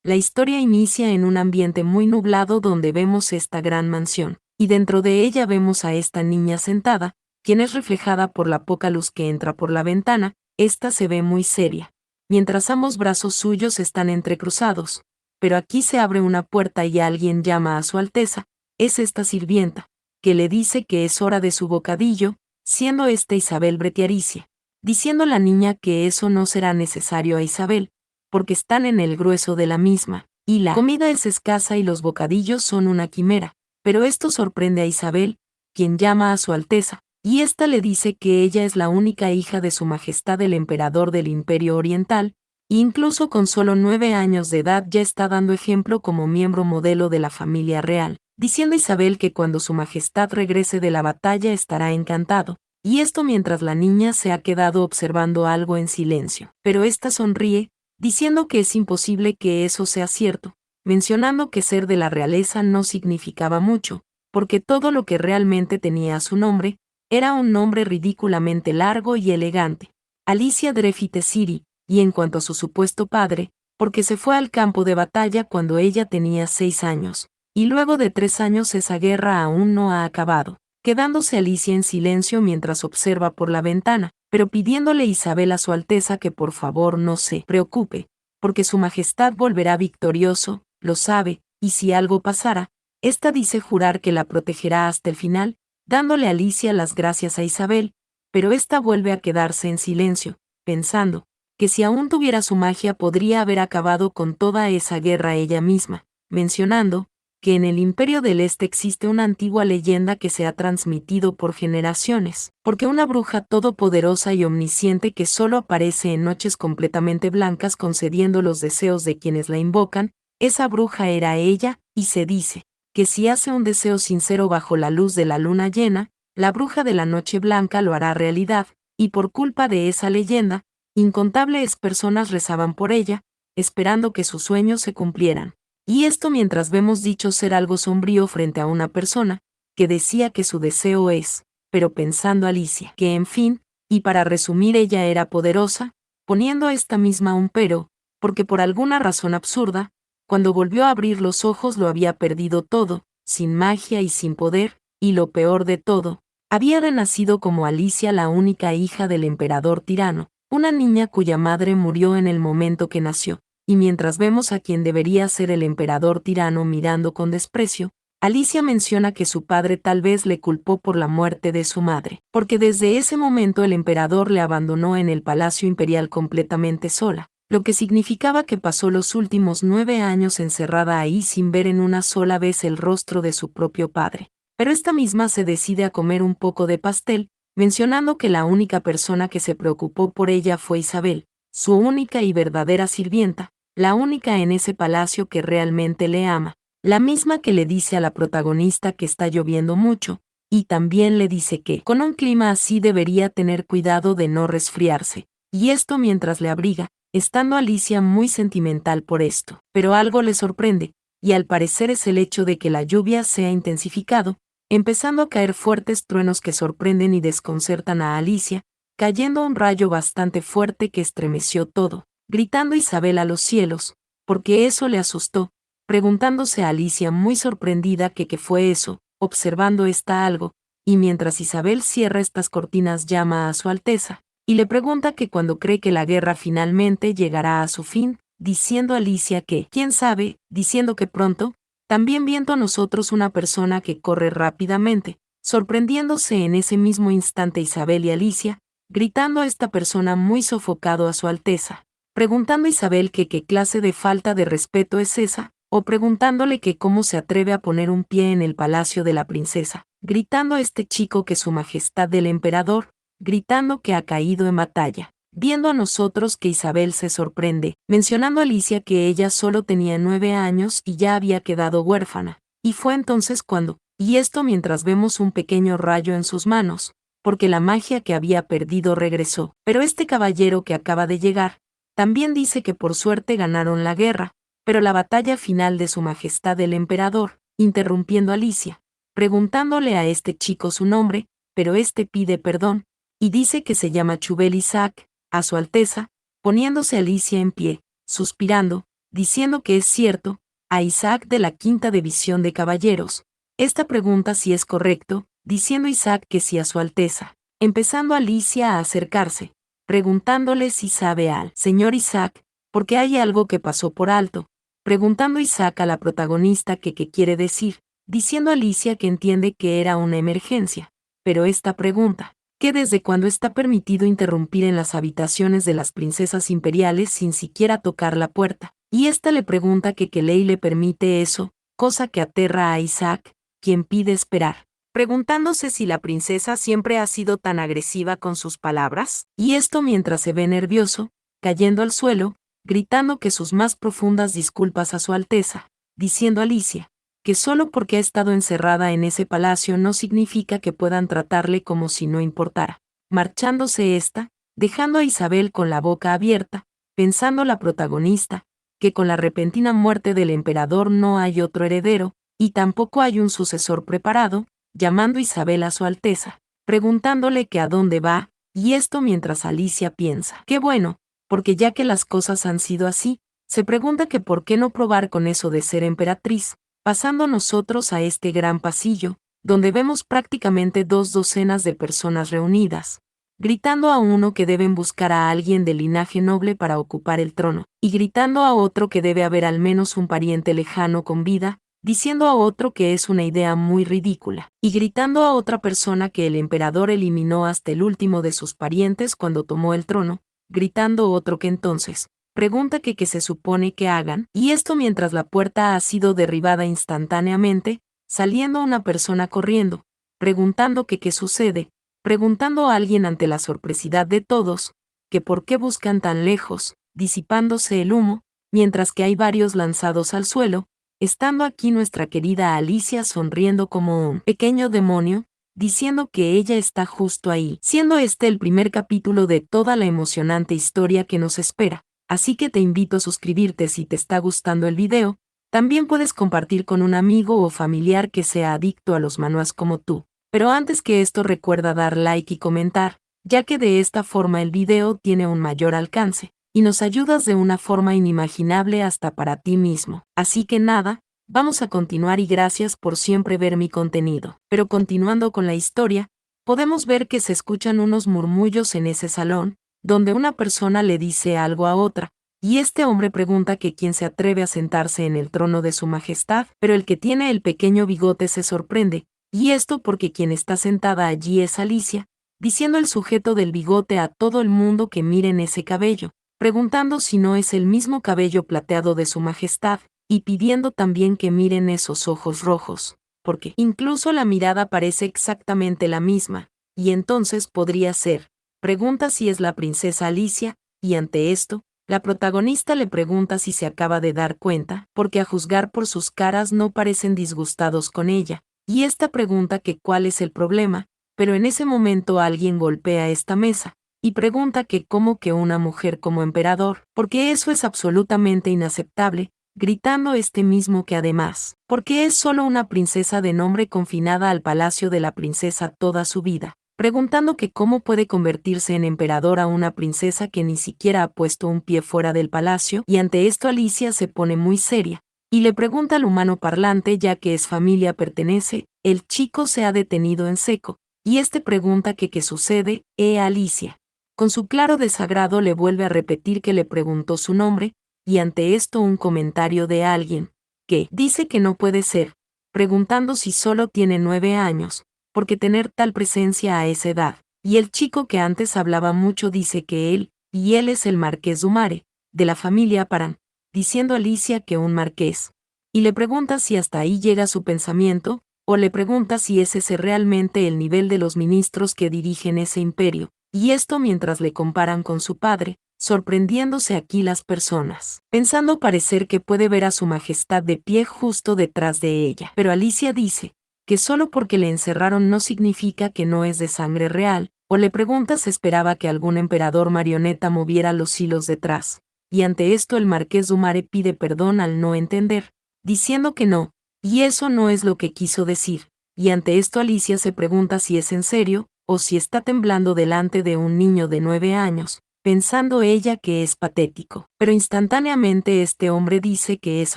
La historia inicia en un ambiente muy nublado donde vemos esta gran mansión, y dentro de ella vemos a esta niña sentada, quien es reflejada por la poca luz que entra por la ventana. Esta se ve muy seria, mientras ambos brazos suyos están entrecruzados. Pero aquí se abre una puerta y alguien llama a su Alteza. Es esta sirvienta, que le dice que es hora de su bocadillo, siendo esta Isabel Bretiaricia, diciendo la niña que eso no será necesario a Isabel, porque están en el grueso de la misma, y la comida es escasa y los bocadillos son una quimera. Pero esto sorprende a Isabel, quien llama a su Alteza, y ésta le dice que ella es la única hija de su Majestad el Emperador del Imperio Oriental, e incluso con solo 9 años de edad ya está dando ejemplo como miembro modelo de la familia real, diciendo Isabel que cuando su Majestad regrese de la batalla estará encantado, y esto mientras la niña se ha quedado observando algo en silencio. Pero ésta sonríe, diciendo que es imposible que eso sea cierto, mencionando que ser de la realeza no significaba mucho, porque todo lo que realmente tenía su nombre, era un nombre ridículamente largo y elegante, Alicia Dreyfus City, y en cuanto a su supuesto padre, porque se fue al campo de batalla cuando ella tenía 6 años, y luego de 3 años esa guerra aún no ha acabado, quedándose Alicia en silencio mientras observa por la ventana, pero pidiéndole Isabel a su Alteza que por favor no se preocupe, porque su Majestad volverá victorioso, lo sabe, y si algo pasara, ésta dice jurar que la protegerá hasta el final, dándole a Alicia las gracias a Isabel, pero ésta vuelve a quedarse en silencio, pensando que si aún tuviera su magia podría haber acabado con toda esa guerra ella misma, mencionando que en el Imperio del Este existe una antigua leyenda que se ha transmitido por generaciones, porque una bruja todopoderosa y omnisciente que solo aparece en noches completamente blancas concediendo los deseos de quienes la invocan, esa bruja era ella, y se dice que si hace un deseo sincero bajo la luz de la luna llena, la bruja de la noche blanca lo hará realidad, y por culpa de esa leyenda, incontables personas rezaban por ella, esperando que sus sueños se cumplieran. Y esto mientras vemos dicho ser algo sombrío frente a una persona, que decía que su deseo es, pero pensando Alicia, que en fin, y para resumir ella era poderosa, poniendo a esta misma un pero, porque por alguna razón absurda, cuando volvió a abrir los ojos lo había perdido todo, sin magia y sin poder, y lo peor de todo, había renacido como Alicia la única hija del emperador tirano, una niña cuya madre murió en el momento que nació, y mientras vemos a quien debería ser el emperador tirano mirando con desprecio, Alicia menciona que su padre tal vez le culpó por la muerte de su madre, porque desde ese momento el emperador le abandonó en el palacio imperial completamente sola, lo que significaba que pasó los últimos 9 años encerrada ahí sin ver en una sola vez el rostro de su propio padre. Pero esta misma se decide a comer un poco de pastel, mencionando que la única persona que se preocupó por ella fue Isabel, su única y verdadera sirvienta, la única en ese palacio que realmente le ama, la misma que le dice a la protagonista que está lloviendo mucho, y también le dice que con un clima así debería tener cuidado de no resfriarse, y esto mientras le abriga, estando Alicia muy sentimental por esto. Pero algo le sorprende, y al parecer es el hecho de que la lluvia se ha intensificado, empezando a caer fuertes truenos que sorprenden y desconcertan a Alicia, cayendo un rayo bastante fuerte que estremeció todo, gritando Isabel a los cielos, porque eso le asustó, preguntándose a Alicia muy sorprendida que qué fue eso, observando está algo, y mientras Isabel cierra estas cortinas llama a su Alteza, y le pregunta que cuando cree que la guerra finalmente llegará a su fin, diciendo Alicia que, quién sabe, diciendo que pronto, también viendo a nosotros una persona que corre rápidamente, sorprendiéndose en ese mismo instante Isabel y Alicia, gritando a esta persona muy sofocado a su Alteza, preguntando a Isabel que qué clase de falta de respeto es esa, o preguntándole que cómo se atreve a poner un pie en el palacio de la princesa, gritando a este chico que su majestad del emperador, gritando que ha caído en batalla, viendo a nosotros que Isabel se sorprende, mencionando a Alicia que ella solo tenía 9 años y ya había quedado huérfana, y fue entonces cuando, y esto mientras vemos un pequeño rayo en sus manos, porque la magia que había perdido regresó, pero este caballero que acaba de llegar, también dice que por suerte ganaron la guerra, pero la batalla final de su majestad el emperador, interrumpiendo a Alicia, preguntándole a este chico su nombre, pero este pide perdón, y dice que se llama Chubel Isaac, a su Alteza, poniéndose Alicia en pie, suspirando, diciendo que es cierto, a Isaac de la quinta división de caballeros. Esta pregunta si es correcto, diciendo Isaac que sí a su Alteza. Empezando Alicia a acercarse, preguntándole si sabe al señor Isaac, porque hay algo que pasó por alto, preguntando Isaac a la protagonista que qué quiere decir, diciendo Alicia que entiende que era una emergencia, pero esta pregunta, que desde cuando está permitido interrumpir en las habitaciones de las princesas imperiales sin siquiera tocar la puerta, y ésta le pregunta que qué ley le permite eso, cosa que aterra a Isaac, quien pide esperar, preguntándose si la princesa siempre ha sido tan agresiva con sus palabras, y esto mientras se ve nervioso, cayendo al suelo, gritando que sus más profundas disculpas a su Alteza, diciendo Alicia, que solo porque ha estado encerrada en ese palacio no significa que puedan tratarle como si no importara. Marchándose ésta, dejando a Isabel con la boca abierta, pensando la protagonista, que con la repentina muerte del emperador no hay otro heredero, y tampoco hay un sucesor preparado, llamando Isabel a su Alteza, preguntándole que a dónde va, y esto mientras Alicia piensa, qué bueno, porque ya que las cosas han sido así, se pregunta que por qué no probar con eso de ser emperatriz, pasando nosotros a este gran pasillo, donde vemos prácticamente 2 docenas de personas reunidas, gritando a uno que deben buscar a alguien de linaje noble para ocupar el trono, y gritando a otro que debe haber al menos un pariente lejano con vida, diciendo a otro que es una idea muy ridícula, y gritando a otra persona que el emperador eliminó hasta el último de sus parientes cuando tomó el trono, gritando otro que entonces pregunta que qué se supone que hagan, y esto mientras la puerta ha sido derribada instantáneamente, saliendo una persona corriendo, preguntando que qué sucede, preguntando a alguien ante la sorpresidad de todos, que por qué buscan tan lejos, disipándose el humo, mientras que hay varios lanzados al suelo, estando aquí nuestra querida Alicia sonriendo como un pequeño demonio, diciendo que ella está justo ahí, siendo este el primer capítulo de toda la emocionante historia que nos espera. Así que te invito a suscribirte si te está gustando el video. También puedes compartir con un amigo o familiar que sea adicto a los manhwas como tú. Pero antes que esto recuerda dar like y comentar, ya que de esta forma el video tiene un mayor alcance, y nos ayudas de una forma inimaginable hasta para ti mismo. Así que nada, vamos a continuar y gracias por siempre ver mi contenido. Pero continuando con la historia, podemos ver que se escuchan unos murmullos en ese salón, donde una persona le dice algo a otra, y este hombre pregunta que quién se atreve a sentarse en el trono de su majestad, pero el que tiene el pequeño bigote se sorprende, y esto porque quien está sentada allí es Alicia, diciendo el sujeto del bigote a todo el mundo que miren ese cabello, preguntando si no es el mismo cabello plateado de su majestad, y pidiendo también que miren esos ojos rojos, porque incluso la mirada parece exactamente la misma, y entonces podría ser. Pregunta si es la princesa Alicia, y ante esto, la protagonista le pregunta si se acaba de dar cuenta, porque a juzgar por sus caras no parecen disgustados con ella, y esta pregunta que cuál es el problema, pero en ese momento alguien golpea esta mesa, y pregunta que cómo que una mujer como emperador, porque eso es absolutamente inaceptable, gritando este mismo que además, porque es solo una princesa de nombre confinada al palacio de la princesa toda su vida, preguntando que cómo puede convertirse en emperador a una princesa que ni siquiera ha puesto un pie fuera del palacio, y ante esto Alicia se pone muy seria, y le pregunta al humano parlante ya que es familia pertenece, el chico se ha detenido en seco, y este pregunta que qué sucede, Alicia. Con su claro desagrado le vuelve a repetir que le preguntó su nombre, y ante esto un comentario de alguien, que dice que no puede ser, preguntando si solo tiene 9 años, porque tener tal presencia a esa edad, y el chico que antes hablaba mucho dice que él es el marqués Dumare, de la familia Paran, diciendo Alicia que un marqués, y le pregunta si hasta ahí llega su pensamiento, o le pregunta si es ese realmente el nivel de los ministros que dirigen ese imperio, y esto mientras le comparan con su padre, sorprendiéndose aquí las personas, pensando parecer que puede ver a su majestad de pie justo detrás de ella. Pero Alicia dice que solo porque le encerraron no significa que no es de sangre real, o le pregunta si esperaba que algún emperador marioneta moviera los hilos detrás, y ante esto el marqués Dumare pide perdón al no entender, diciendo que no, y eso no es lo que quiso decir, y ante esto Alicia se pregunta si es en serio, o si está temblando delante de un niño de 9 años, pensando ella que es patético. Pero instantáneamente este hombre dice que es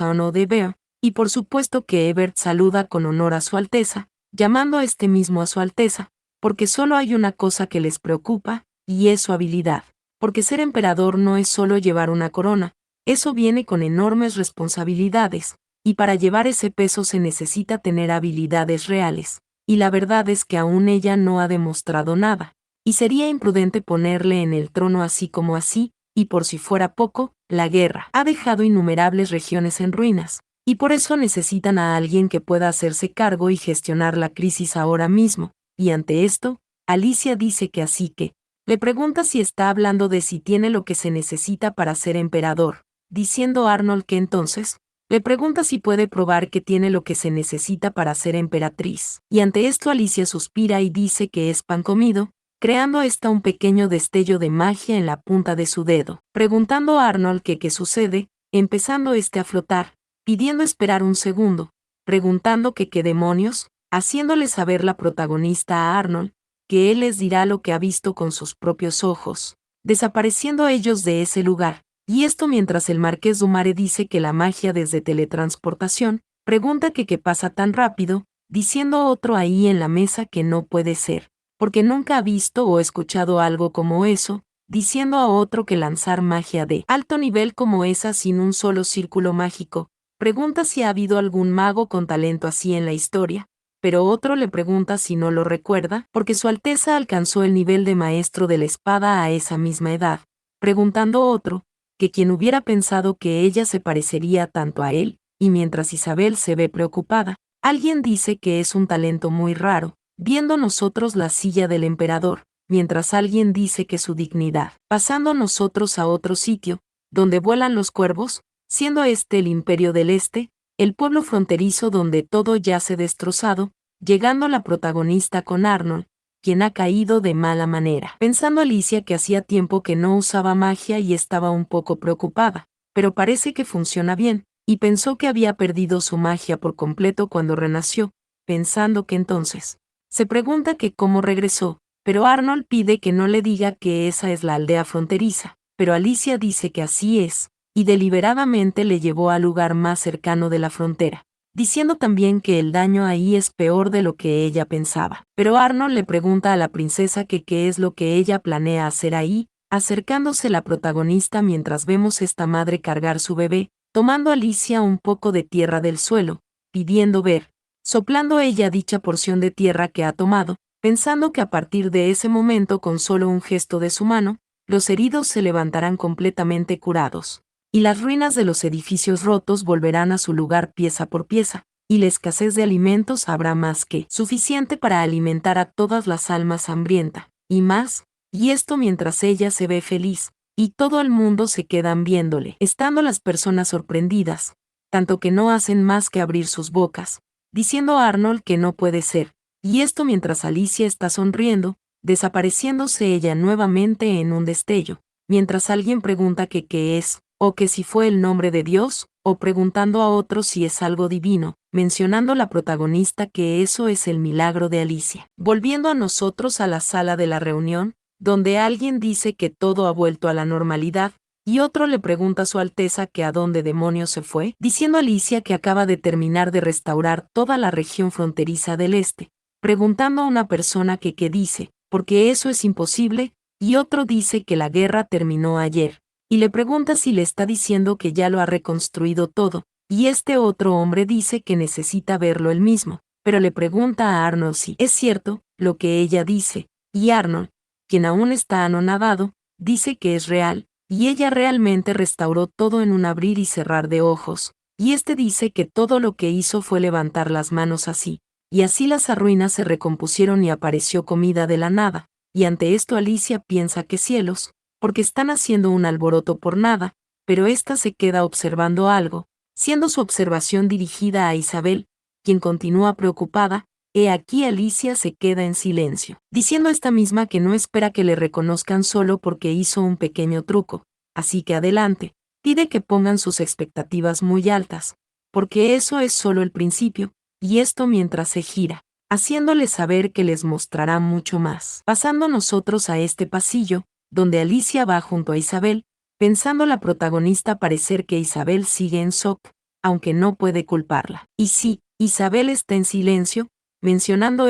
Arnold de Bear, y por supuesto que Ebert saluda con honor a su Alteza, llamando a este mismo a su Alteza, porque solo hay una cosa que les preocupa, y es su habilidad. Porque ser emperador no es solo llevar una corona, eso viene con enormes responsabilidades, y para llevar ese peso se necesita tener habilidades reales, y la verdad es que aún ella no ha demostrado nada, y sería imprudente ponerle en el trono así como así, y por si fuera poco, la guerra ha dejado innumerables regiones en ruinas, y por eso necesitan a alguien que pueda hacerse cargo y gestionar la crisis ahora mismo, y ante esto, Alicia dice que así que, le pregunta si está hablando de si tiene lo que se necesita para ser emperador, diciendo Arnold que entonces, le pregunta si puede probar que tiene lo que se necesita para ser emperatriz, y ante esto Alicia suspira y dice que es pan comido, creando hasta un pequeño destello de magia en la punta de su dedo, preguntando a Arnold que qué sucede, empezando a flotar, pidiendo esperar un segundo, preguntando que qué demonios, haciéndole saber la protagonista a Arnold, que él les dirá lo que ha visto con sus propios ojos, desapareciendo ellos de ese lugar, y esto mientras el Marqués Dumare dice que la magia desde teletransportación, pregunta que qué pasa tan rápido, diciendo otro ahí en la mesa que no puede ser, porque nunca ha visto o escuchado algo como eso, diciendo a otro que lanzar magia de alto nivel como esa sin un solo círculo mágico, pregunta si ha habido algún mago con talento así en la historia, pero otro le pregunta si no lo recuerda, porque Su Alteza alcanzó el nivel de maestro de la espada a esa misma edad, preguntando otro, que quien hubiera pensado que ella se parecería tanto a él, y mientras Isabel se ve preocupada, alguien dice que es un talento muy raro, viendo nosotros la silla del emperador, mientras alguien dice que su dignidad, pasando nosotros a otro sitio, donde vuelan los cuervos, siendo este el imperio del este, el pueblo fronterizo donde todo yace destrozado, llegando la protagonista con Arnold, quien ha caído de mala manera. Pensando Alicia que hacía tiempo que no usaba magia y estaba un poco preocupada, pero parece que funciona bien, y pensó que había perdido su magia por completo cuando renació, pensando que entonces. Se pregunta que cómo regresó, pero Arnold pide que no le diga que esa es la aldea fronteriza, pero Alicia dice que así es, y deliberadamente le llevó al lugar más cercano de la frontera, diciendo también que el daño ahí es peor de lo que ella pensaba. Pero Arnold le pregunta a la princesa que qué es lo que ella planea hacer ahí, acercándose la protagonista mientras vemos esta madre cargar su bebé, tomando a Alicia un poco de tierra del suelo, pidiendo ver, soplando ella dicha porción de tierra que ha tomado, pensando que a partir de ese momento con solo un gesto de su mano, los heridos se levantarán completamente curados, y las ruinas de los edificios rotos volverán a su lugar pieza por pieza, y la escasez de alimentos habrá más que suficiente para alimentar a todas las almas hambrientas, y más, y esto mientras ella se ve feliz, y todo el mundo se quedan viéndole, estando las personas sorprendidas, tanto que no hacen más que abrir sus bocas, diciendo a Arnold que no puede ser, y esto mientras Alicia está sonriendo, desapareciéndose ella nuevamente en un destello, mientras alguien pregunta que qué es, o que si fue el nombre de Dios, o preguntando a otro si es algo divino, mencionando la protagonista que eso es el milagro de Alicia. Volviendo a nosotros a la sala de la reunión, donde alguien dice que todo ha vuelto a la normalidad, y otro le pregunta a Su Alteza que a dónde demonios se fue, diciendo Alicia que acaba de terminar de restaurar toda la región fronteriza del este, preguntando a una persona que qué dice, porque eso es imposible, y otro dice que la guerra terminó ayer, y le pregunta si le está diciendo que ya lo ha reconstruido todo, y este otro hombre dice que necesita verlo él mismo, pero le pregunta a Arnold si es cierto lo que ella dice, y Arnold, quien aún está anonadado, dice que es real, y ella realmente restauró todo en un abrir y cerrar de ojos, y este dice que todo lo que hizo fue levantar las manos así, y así las ruinas se recompusieron y apareció comida de la nada, y ante esto Alicia piensa que cielos, porque están haciendo un alboroto por nada, pero ésta se queda observando algo, siendo su observación dirigida a Isabel, quien continúa preocupada. Aquí Alicia se queda en silencio, diciendo esta misma que no espera que le reconozcan solo porque hizo un pequeño truco, así que adelante, pide que pongan sus expectativas muy altas, porque eso es solo el principio, y esto mientras se gira, haciéndoles saber que les mostrará mucho más. Pasando nosotros a este pasillo, donde Alicia va junto a Isabel, pensando la protagonista parecer que Isabel sigue en shock, aunque no puede culparla. Y sí, Isabel está en silencio, mencionando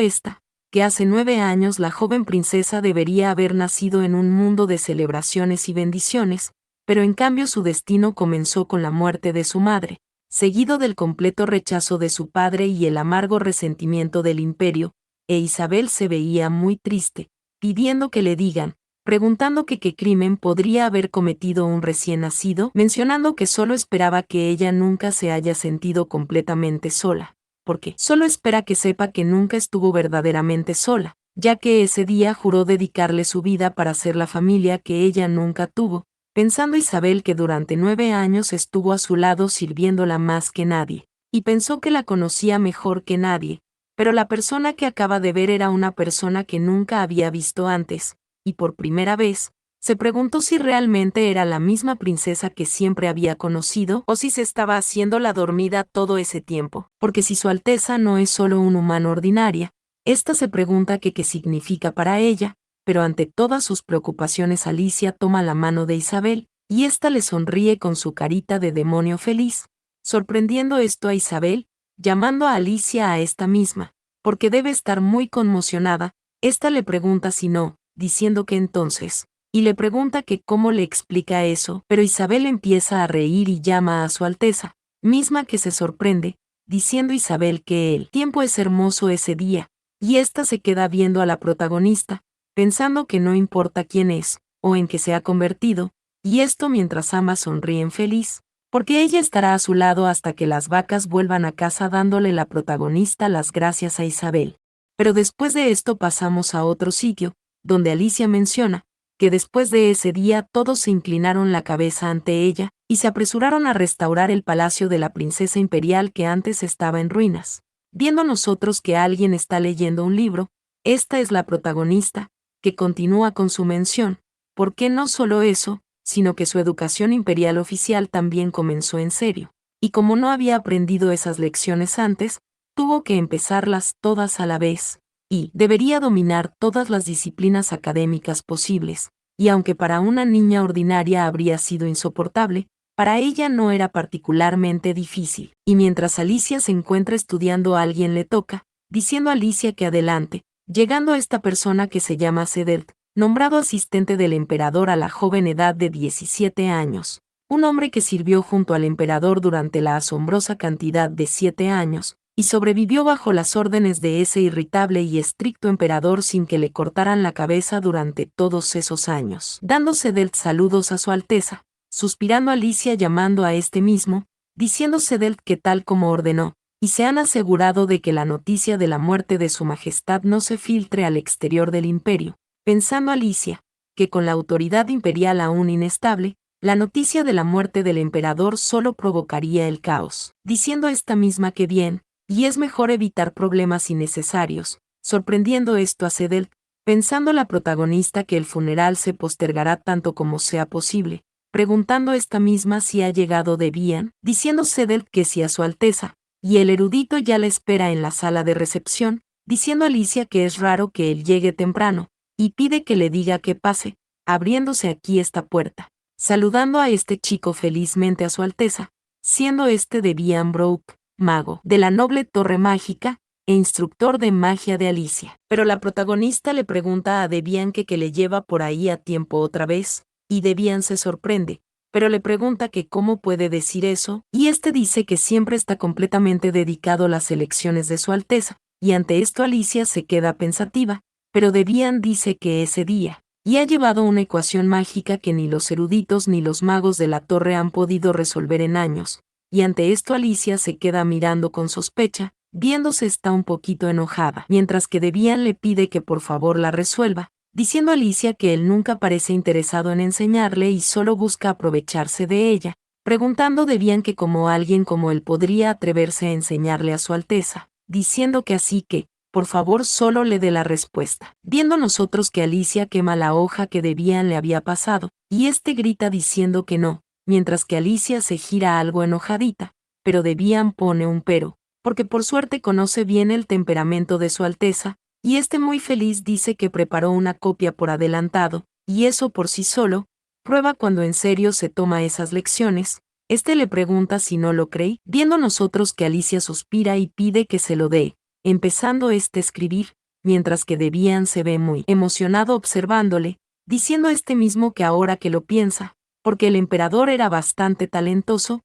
que hace 9 años la joven princesa debería haber nacido en un mundo de celebraciones y bendiciones, pero en cambio su destino comenzó con la muerte de su madre, seguido del completo rechazo de su padre y el amargo resentimiento del imperio, e Isabel se veía muy triste, pidiendo que le digan, preguntando que qué crimen podría haber cometido un recién nacido, mencionando que solo esperaba que ella nunca se haya sentido completamente sola, porque solo espera que sepa que nunca estuvo verdaderamente sola, ya que ese día juró dedicarle su vida para ser la familia que ella nunca tuvo, pensando Isabel que durante 9 años estuvo a su lado sirviéndola más que nadie, y pensó que la conocía mejor que nadie, pero la persona que acaba de ver era una persona que nunca había visto antes, y por primera vez, se preguntó si realmente era la misma princesa que siempre había conocido o si se estaba haciendo la dormida todo ese tiempo, porque si Su Alteza no es solo un humano ordinaria, esta se pregunta que qué significa para ella, pero ante todas sus preocupaciones Alicia toma la mano de Isabel, y ésta le sonríe con su carita de demonio feliz, sorprendiendo esto a Isabel, llamando a Alicia a esta misma, porque debe estar muy conmocionada, ésta le pregunta si no, diciendo que entonces, y le pregunta que cómo le explica eso, pero Isabel empieza a reír y llama a Su Alteza, misma que se sorprende, diciendo Isabel que el tiempo es hermoso ese día, y ésta se queda viendo a la protagonista, pensando que no importa quién es, o en qué se ha convertido, y esto mientras ambas sonríen feliz, porque ella estará a su lado hasta que las vacas vuelvan a casa dándole la protagonista las gracias a Isabel. Pero después de esto pasamos a otro sitio, donde Alicia menciona, que después de ese día todos se inclinaron la cabeza ante ella, y se apresuraron a restaurar el palacio de la princesa imperial que antes estaba en ruinas. Viendo nosotros que alguien está leyendo un libro, esta es la protagonista, que continúa con su mención, porque no solo eso, sino que su educación imperial oficial también comenzó en serio, y como no había aprendido esas lecciones antes, tuvo que empezarlas todas a la vez, y debería dominar todas las disciplinas académicas posibles, y aunque para una niña ordinaria habría sido insoportable, para ella no era particularmente difícil, y mientras Alicia se encuentra estudiando alguien le toca, diciendo a Alicia que adelante, llegando a esta persona que se llama Sedelt, nombrado asistente del emperador a la joven edad de 17 años, un hombre que sirvió junto al emperador durante la asombrosa cantidad de 7 años, y sobrevivió bajo las órdenes de ese irritable y estricto emperador sin que le cortaran la cabeza durante todos esos años. Dando Sedelt saludos a Su Alteza, suspirando Alicia llamando a este mismo, diciendo Sedelt que tal como ordenó, y se han asegurado de que la noticia de la muerte de su majestad no se filtre al exterior del imperio, pensando Alicia, que con la autoridad imperial aún inestable, la noticia de la muerte del emperador solo provocaría el caos, diciendo esta misma que bien, y es mejor evitar problemas innecesarios, sorprendiendo esto a Sedelt, pensando la protagonista que el funeral se postergará tanto como sea posible, preguntando esta misma si ha llegado Debian, diciendo Sedelt que sí a Su Alteza, y el erudito ya la espera en la sala de recepción, diciendo a Alicia que es raro que él llegue temprano, y pide que le diga que pase, abriéndose aquí esta puerta, saludando a este chico felizmente a Su Alteza, siendo Debian Brooke, mago de la noble torre mágica, e instructor de magia de Alicia. Pero la protagonista le pregunta a Debian que le lleva por ahí a tiempo otra vez, y Debian se sorprende, pero le pregunta que cómo puede decir eso, y dice que siempre está completamente dedicado a las elecciones de Su Alteza, y ante esto Alicia se queda pensativa, pero Debian dice que ese día, y ha llevado una ecuación mágica que ni los eruditos ni los magos de la torre han podido resolver en años, y ante esto Alicia se queda mirando con sospecha, viéndose está un poquito enojada, mientras que Debian le pide que por favor la resuelva, diciendo a Alicia que él nunca parece interesado en enseñarle y solo busca aprovecharse de ella, preguntando Debian que como alguien como él podría atreverse a enseñarle a Su Alteza, diciendo que así que, por favor solo le dé la respuesta, viendo nosotros que Alicia quema la hoja que Debian le había pasado, y grita diciendo que no, mientras que Alicia se gira algo enojadita, pero Debian pone un pero, porque por suerte conoce bien el temperamento de Su Alteza, y muy feliz dice que preparó una copia por adelantado, y eso por sí solo, prueba cuando en serio se toma esas lecciones. Le pregunta si no lo cree, viendo nosotros que Alicia suspira y pide que se lo dé, empezando a escribir, mientras que Debian se ve muy emocionado observándole, diciendo mismo que ahora que lo piensa, porque el emperador era bastante talentoso,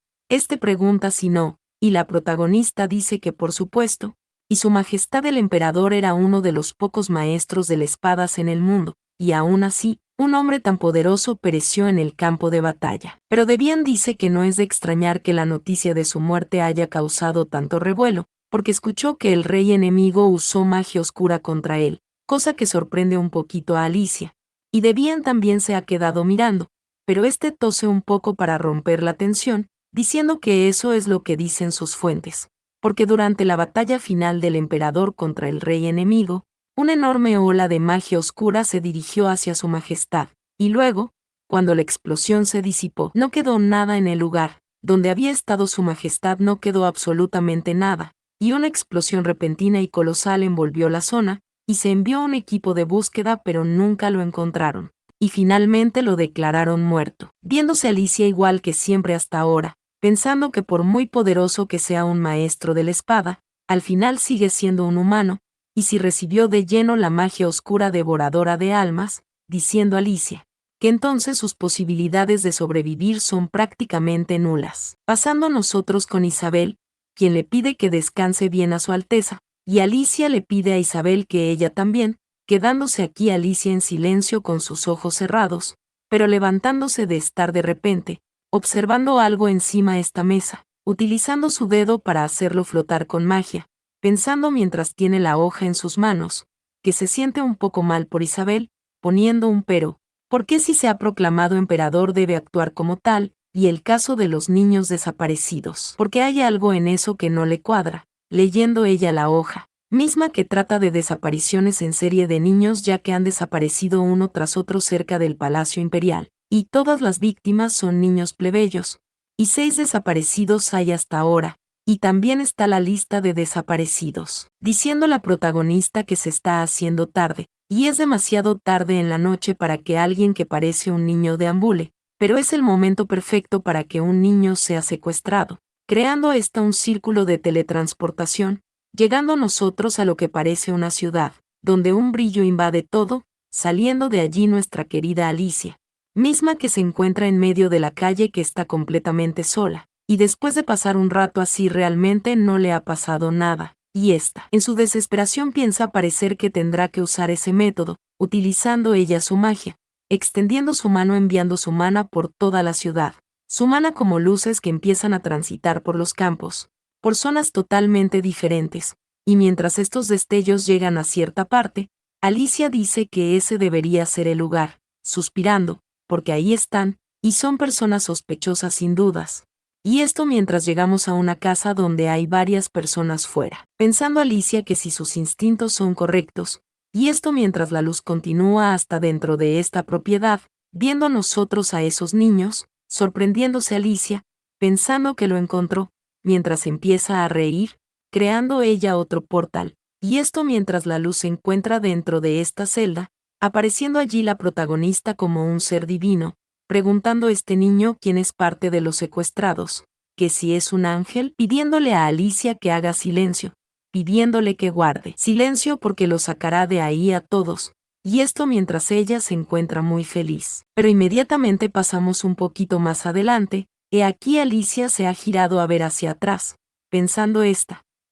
pregunta si no, y la protagonista dice que por supuesto, y su majestad el emperador era uno de los pocos maestros de las espadas en el mundo, y aún así, un hombre tan poderoso pereció en el campo de batalla. Pero Debian dice que no es de extrañar que la noticia de su muerte haya causado tanto revuelo, porque escuchó que el rey enemigo usó magia oscura contra él, cosa que sorprende un poquito a Alicia. Y Debian también se ha quedado mirando, pero tose un poco para romper la tensión, diciendo que eso es lo que dicen sus fuentes. Porque durante la batalla final del emperador contra el rey enemigo, una enorme ola de magia oscura se dirigió hacia su majestad, y luego, cuando la explosión se disipó, no quedó nada en el lugar, donde había estado su majestad no quedó absolutamente nada, y una explosión repentina y colosal envolvió la zona, y se envió un equipo de búsqueda pero nunca lo encontraron, y finalmente lo declararon muerto, viéndose Alicia igual que siempre hasta ahora, pensando que por muy poderoso que sea un maestro de la espada, al final sigue siendo un humano, y si recibió de lleno la magia oscura devoradora de almas, diciendo Alicia, que entonces sus posibilidades de sobrevivir son prácticamente nulas. Pasando nosotros con Isabel, quien le pide que descanse bien a su Alteza, y Alicia le pide a Isabel que ella también, quedándose aquí Alicia en silencio con sus ojos cerrados, pero levantándose de estar de repente, observando algo encima esta mesa, utilizando su dedo para hacerlo flotar con magia, pensando mientras tiene la hoja en sus manos, que se siente un poco mal por Isabel, poniendo un pero, ¿por qué si se ha proclamado emperador debe actuar como tal, y el caso de los niños desaparecidos? Porque hay algo en eso que no le cuadra, leyendo ella la hoja, misma que trata de desapariciones en serie de niños ya que han desaparecido uno tras otro cerca del Palacio Imperial, y todas las víctimas son niños plebeyos, y 6 desaparecidos hay hasta ahora, y también está la lista de desaparecidos, diciendo la protagonista que se está haciendo tarde, y es demasiado tarde en la noche para que alguien que parece un niño deambule, pero es el momento perfecto para que un niño sea secuestrado, creando un círculo de teletransportación, llegando nosotros a lo que parece una ciudad, donde un brillo invade todo, saliendo de allí nuestra querida Alicia, misma que se encuentra en medio de la calle que está completamente sola, y después de pasar un rato así realmente no le ha pasado nada, y en su desesperación piensa parecer que tendrá que usar ese método, utilizando ella su magia, extendiendo su mano enviando su mana por toda la ciudad, su mana como luces que empiezan a transitar por los campos, por zonas totalmente diferentes, y mientras estos destellos llegan a cierta parte, Alicia dice que ese debería ser el lugar, suspirando, porque ahí están, y son personas sospechosas sin dudas. Y esto mientras llegamos a una casa donde hay varias personas fuera, pensando Alicia que si sus instintos son correctos, y esto mientras la luz continúa hasta dentro de esta propiedad, viendo a nosotros a esos niños, sorprendiéndose Alicia, pensando que lo encontró, mientras empieza a reír, creando ella otro portal, y esto mientras la luz se encuentra dentro de esta celda, apareciendo allí la protagonista como un ser divino, preguntando a este niño quién es parte de los secuestrados, que si es un ángel, pidiéndole a Alicia que haga silencio, pidiéndole que guarde silencio porque lo sacará de ahí a todos, y esto mientras ella se encuentra muy feliz. Pero inmediatamente pasamos un poquito más adelante, y aquí Alicia se ha girado a ver hacia atrás, pensando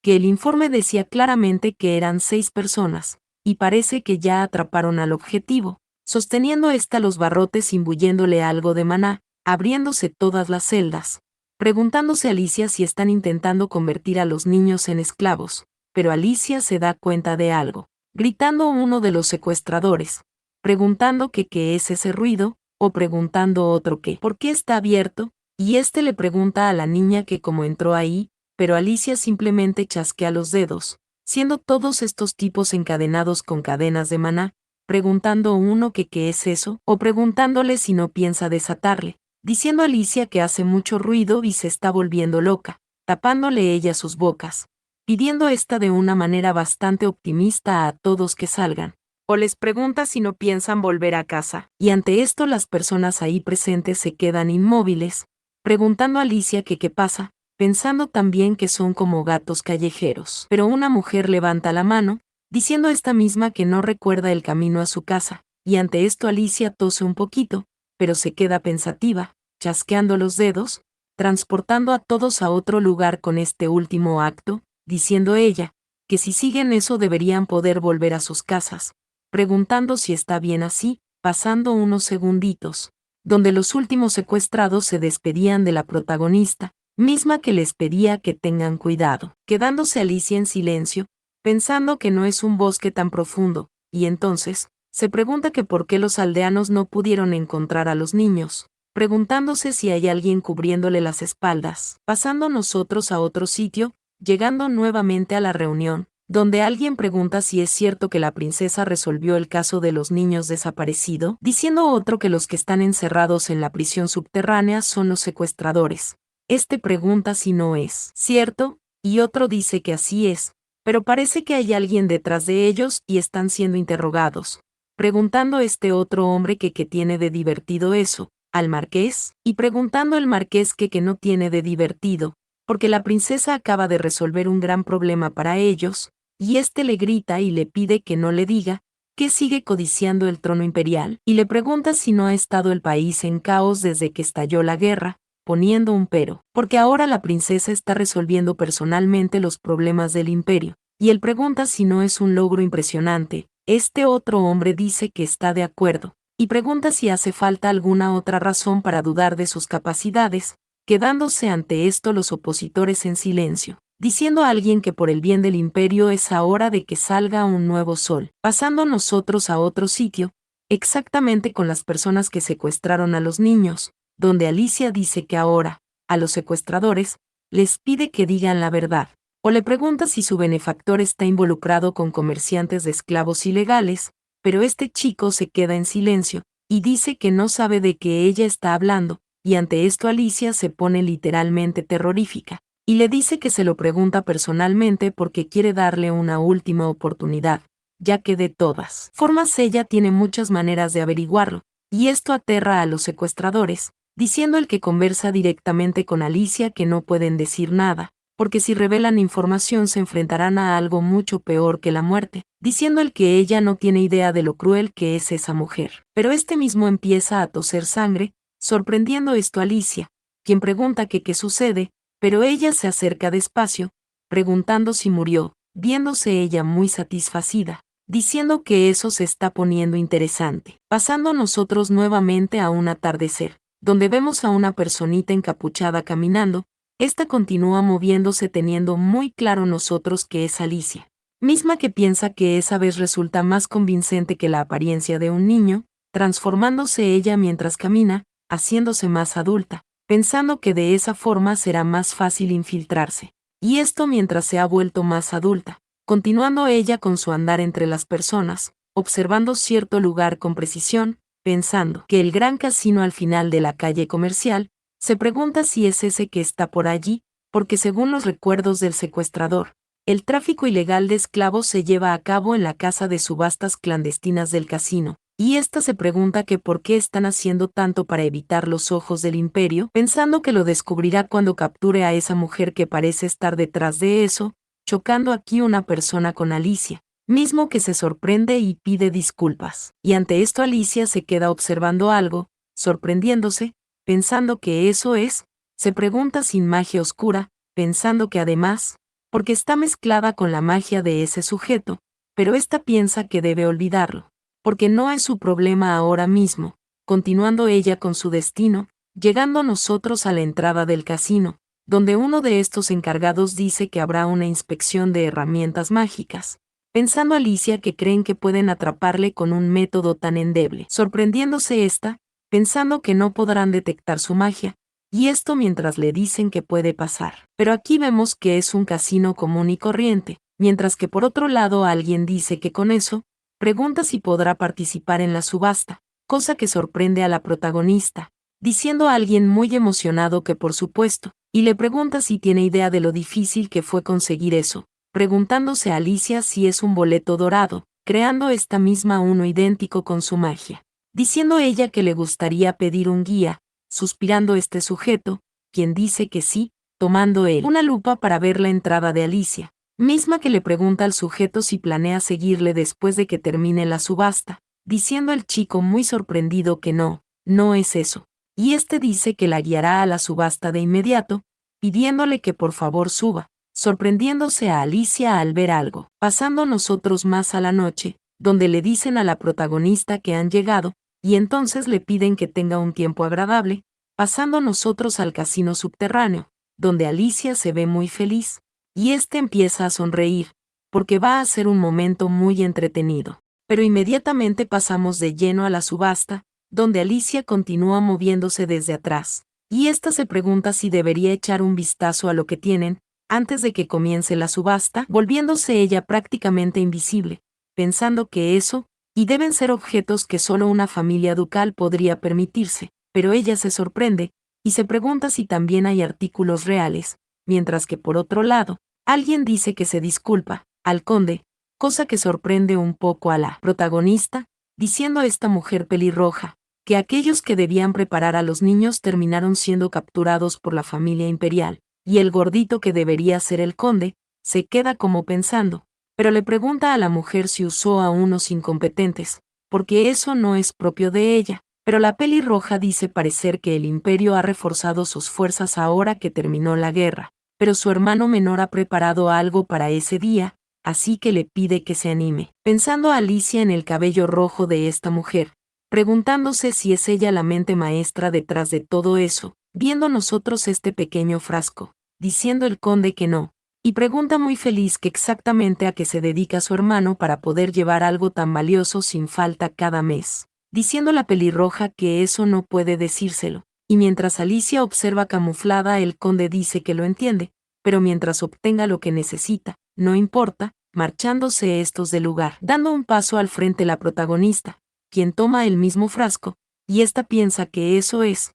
que el informe decía claramente que eran 6 personas, y parece que ya atraparon al objetivo, sosteniendo los barrotes imbuyéndole algo de maná, abriéndose todas las celdas, preguntándose Alicia si están intentando convertir a los niños en esclavos, pero Alicia se da cuenta de algo, gritando uno de los secuestradores, preguntando que qué es ese ruido, o preguntando otro que ¿por qué está abierto? Y le pregunta a la niña que cómo entró ahí, pero Alicia simplemente chasquea los dedos, siendo todos estos tipos encadenados con cadenas de maná, preguntando uno que qué es eso, o preguntándole si no piensa desatarle, diciendo Alicia que hace mucho ruido y se está volviendo loca, tapándole ella sus bocas, pidiendo de una manera bastante optimista a todos que salgan, o les pregunta si no piensan volver a casa. Y ante esto las personas ahí presentes se quedan inmóviles, preguntando a Alicia que qué pasa, pensando también que son como gatos callejeros. Pero una mujer levanta la mano, diciendo esta misma que no recuerda el camino a su casa, y ante esto Alicia tose un poquito, pero se queda pensativa, chasqueando los dedos, transportando a todos a otro lugar con este último acto, diciendo ella, que si siguen eso deberían poder volver a sus casas, preguntando si está bien así, pasando unos segunditos, donde los últimos secuestrados se despedían de la protagonista, misma que les pedía que tengan cuidado, quedándose Alicia en silencio, pensando que no es un bosque tan profundo, y entonces, se pregunta que por qué los aldeanos no pudieron encontrar a los niños, preguntándose si hay alguien cubriéndole las espaldas, pasando nosotros a otro sitio, llegando nuevamente a la reunión, donde alguien pregunta si es cierto que la princesa resolvió el caso de los niños desaparecidos, diciendo otro que los que están encerrados en la prisión subterránea son los secuestradores. Este pregunta si no es cierto, y otro dice que así es, pero parece que hay alguien detrás de ellos y están siendo interrogados. Preguntando este otro hombre que qué tiene de divertido eso, al marqués, y preguntando el marqués que no tiene de divertido, porque la princesa acaba de resolver un gran problema para ellos, y este le grita y le pide que no le diga, que sigue codiciando el trono imperial, y le pregunta si no ha estado el país en caos desde que estalló la guerra, poniendo un pero, porque ahora la princesa está resolviendo personalmente los problemas del imperio, y él pregunta si no es un logro impresionante. Este otro hombre dice que está de acuerdo, y pregunta si hace falta alguna otra razón para dudar de sus capacidades, quedándose ante esto los opositores en silencio, diciendo a alguien que por el bien del imperio es hora de que salga un nuevo sol, pasando nosotros a otro sitio, exactamente con las personas que secuestraron a los niños, donde Alicia dice que ahora, a los secuestradores, les pide que digan la verdad, o le pregunta si su benefactor está involucrado con comerciantes de esclavos ilegales, pero este chico se queda en silencio, y dice que no sabe de qué ella está hablando, y ante esto Alicia se pone literalmente terrorífica, y le dice que se lo pregunta personalmente porque quiere darle una última oportunidad, ya que de todas formas ella tiene muchas maneras de averiguarlo, y esto aterra a los secuestradores, diciendo el que conversa directamente con Alicia que no pueden decir nada, porque si revelan información se enfrentarán a algo mucho peor que la muerte, diciendo el que ella no tiene idea de lo cruel que es esa mujer. Pero este mismo empieza a toser sangre, sorprendiendo esto a Alicia, quien pregunta que qué sucede, pero ella se acerca despacio, preguntando si murió, viéndose ella muy satisfacida, diciendo que eso se está poniendo interesante. Pasando nosotros nuevamente a un atardecer, donde vemos a una personita encapuchada caminando. Esta continúa moviéndose teniendo muy claro nosotros que es Alicia, misma que piensa que esa vez resulta más convincente que la apariencia de un niño, transformándose ella mientras camina, haciéndose más adulta, pensando que de esa forma será más fácil infiltrarse. Y esto mientras se ha vuelto más adulta, continuando ella con su andar entre las personas, observando cierto lugar con precisión, pensando que el gran casino al final de la calle comercial, se pregunta si es ese que está por allí, porque según los recuerdos del secuestrador, el tráfico ilegal de esclavos se lleva a cabo en la casa de subastas clandestinas del casino, y ésta se pregunta que por qué están haciendo tanto para evitar los ojos del imperio, pensando que lo descubrirá cuando capture a esa mujer que parece estar detrás de eso, chocando aquí una persona con Alicia, mismo que se sorprende y pide disculpas. Y ante esto Alicia se queda observando algo, sorprendiéndose, pensando que eso es, se pregunta sin magia oscura, pensando que además, porque está mezclada con la magia de ese sujeto, pero ésta piensa que debe olvidarlo, porque no es su problema ahora mismo, continuando ella con su destino, llegando nosotros a la entrada del casino, donde uno de estos encargados dice que habrá una inspección de herramientas mágicas, pensando Alicia que creen que pueden atraparle con un método tan endeble, sorprendiéndose esta, pensando que no podrán detectar su magia, y esto mientras le dicen que puede pasar. Pero aquí vemos que es un casino común y corriente, mientras que por otro lado alguien dice que con eso, pregunta si podrá participar en la subasta, cosa que sorprende a la protagonista, diciendo a alguien muy emocionado que por supuesto, y le pregunta si tiene idea de lo difícil que fue conseguir eso, preguntándose a Alicia si es un boleto dorado, creando esta misma uno idéntico con su magia. Diciendo ella que le gustaría pedir un guía, suspirando este sujeto, quien dice que sí, tomando él una lupa para ver la entrada de Alicia, misma que le pregunta al sujeto si planea seguirle después de que termine la subasta, diciendo el chico muy sorprendido que no, no es eso. Y este dice que la guiará a la subasta de inmediato, pidiéndole que por favor suba, sorprendiéndose a Alicia al ver algo. Pasando nosotros más a la noche, donde le dicen a la protagonista que han llegado, y entonces le piden que tenga un tiempo agradable, pasando nosotros al casino subterráneo, donde Alicia se ve muy feliz, y este empieza a sonreír, porque va a ser un momento muy entretenido. Pero inmediatamente pasamos de lleno a la subasta, donde Alicia continúa moviéndose desde atrás, y esta se pregunta si debería echar un vistazo a lo que tienen, antes de que comience la subasta, volviéndose ella prácticamente invisible, pensando que eso, y deben ser objetos que solo una familia ducal podría permitirse, pero ella se sorprende, y se pregunta si también hay artículos reales, mientras que por otro lado, alguien dice que se disculpa al conde, cosa que sorprende un poco a la protagonista, diciendo a esta mujer pelirroja, que aquellos que debían preparar a los niños terminaron siendo capturados por la familia imperial, y el gordito que debería ser el conde, se queda como pensando, pero le pregunta a la mujer si usó a unos incompetentes, porque eso no es propio de ella. Pero la pelirroja dice parecer que el imperio ha reforzado sus fuerzas ahora que terminó la guerra, pero su hermano menor ha preparado algo para ese día, así que le pide que se anime. Pensando a Alicia en el cabello rojo de esta mujer, preguntándose si es ella la mente maestra detrás de todo eso, viendo nosotros este pequeño frasco, diciendo el conde que no, y pregunta muy feliz que exactamente a qué se dedica su hermano para poder llevar algo tan valioso sin falta cada mes, diciendo la pelirroja que eso no puede decírselo, y mientras Alicia observa camuflada el conde dice que lo entiende, pero mientras obtenga lo que necesita, no importa, marchándose estos del lugar, dando un paso al frente la protagonista, quien toma el mismo frasco, y esta piensa que eso es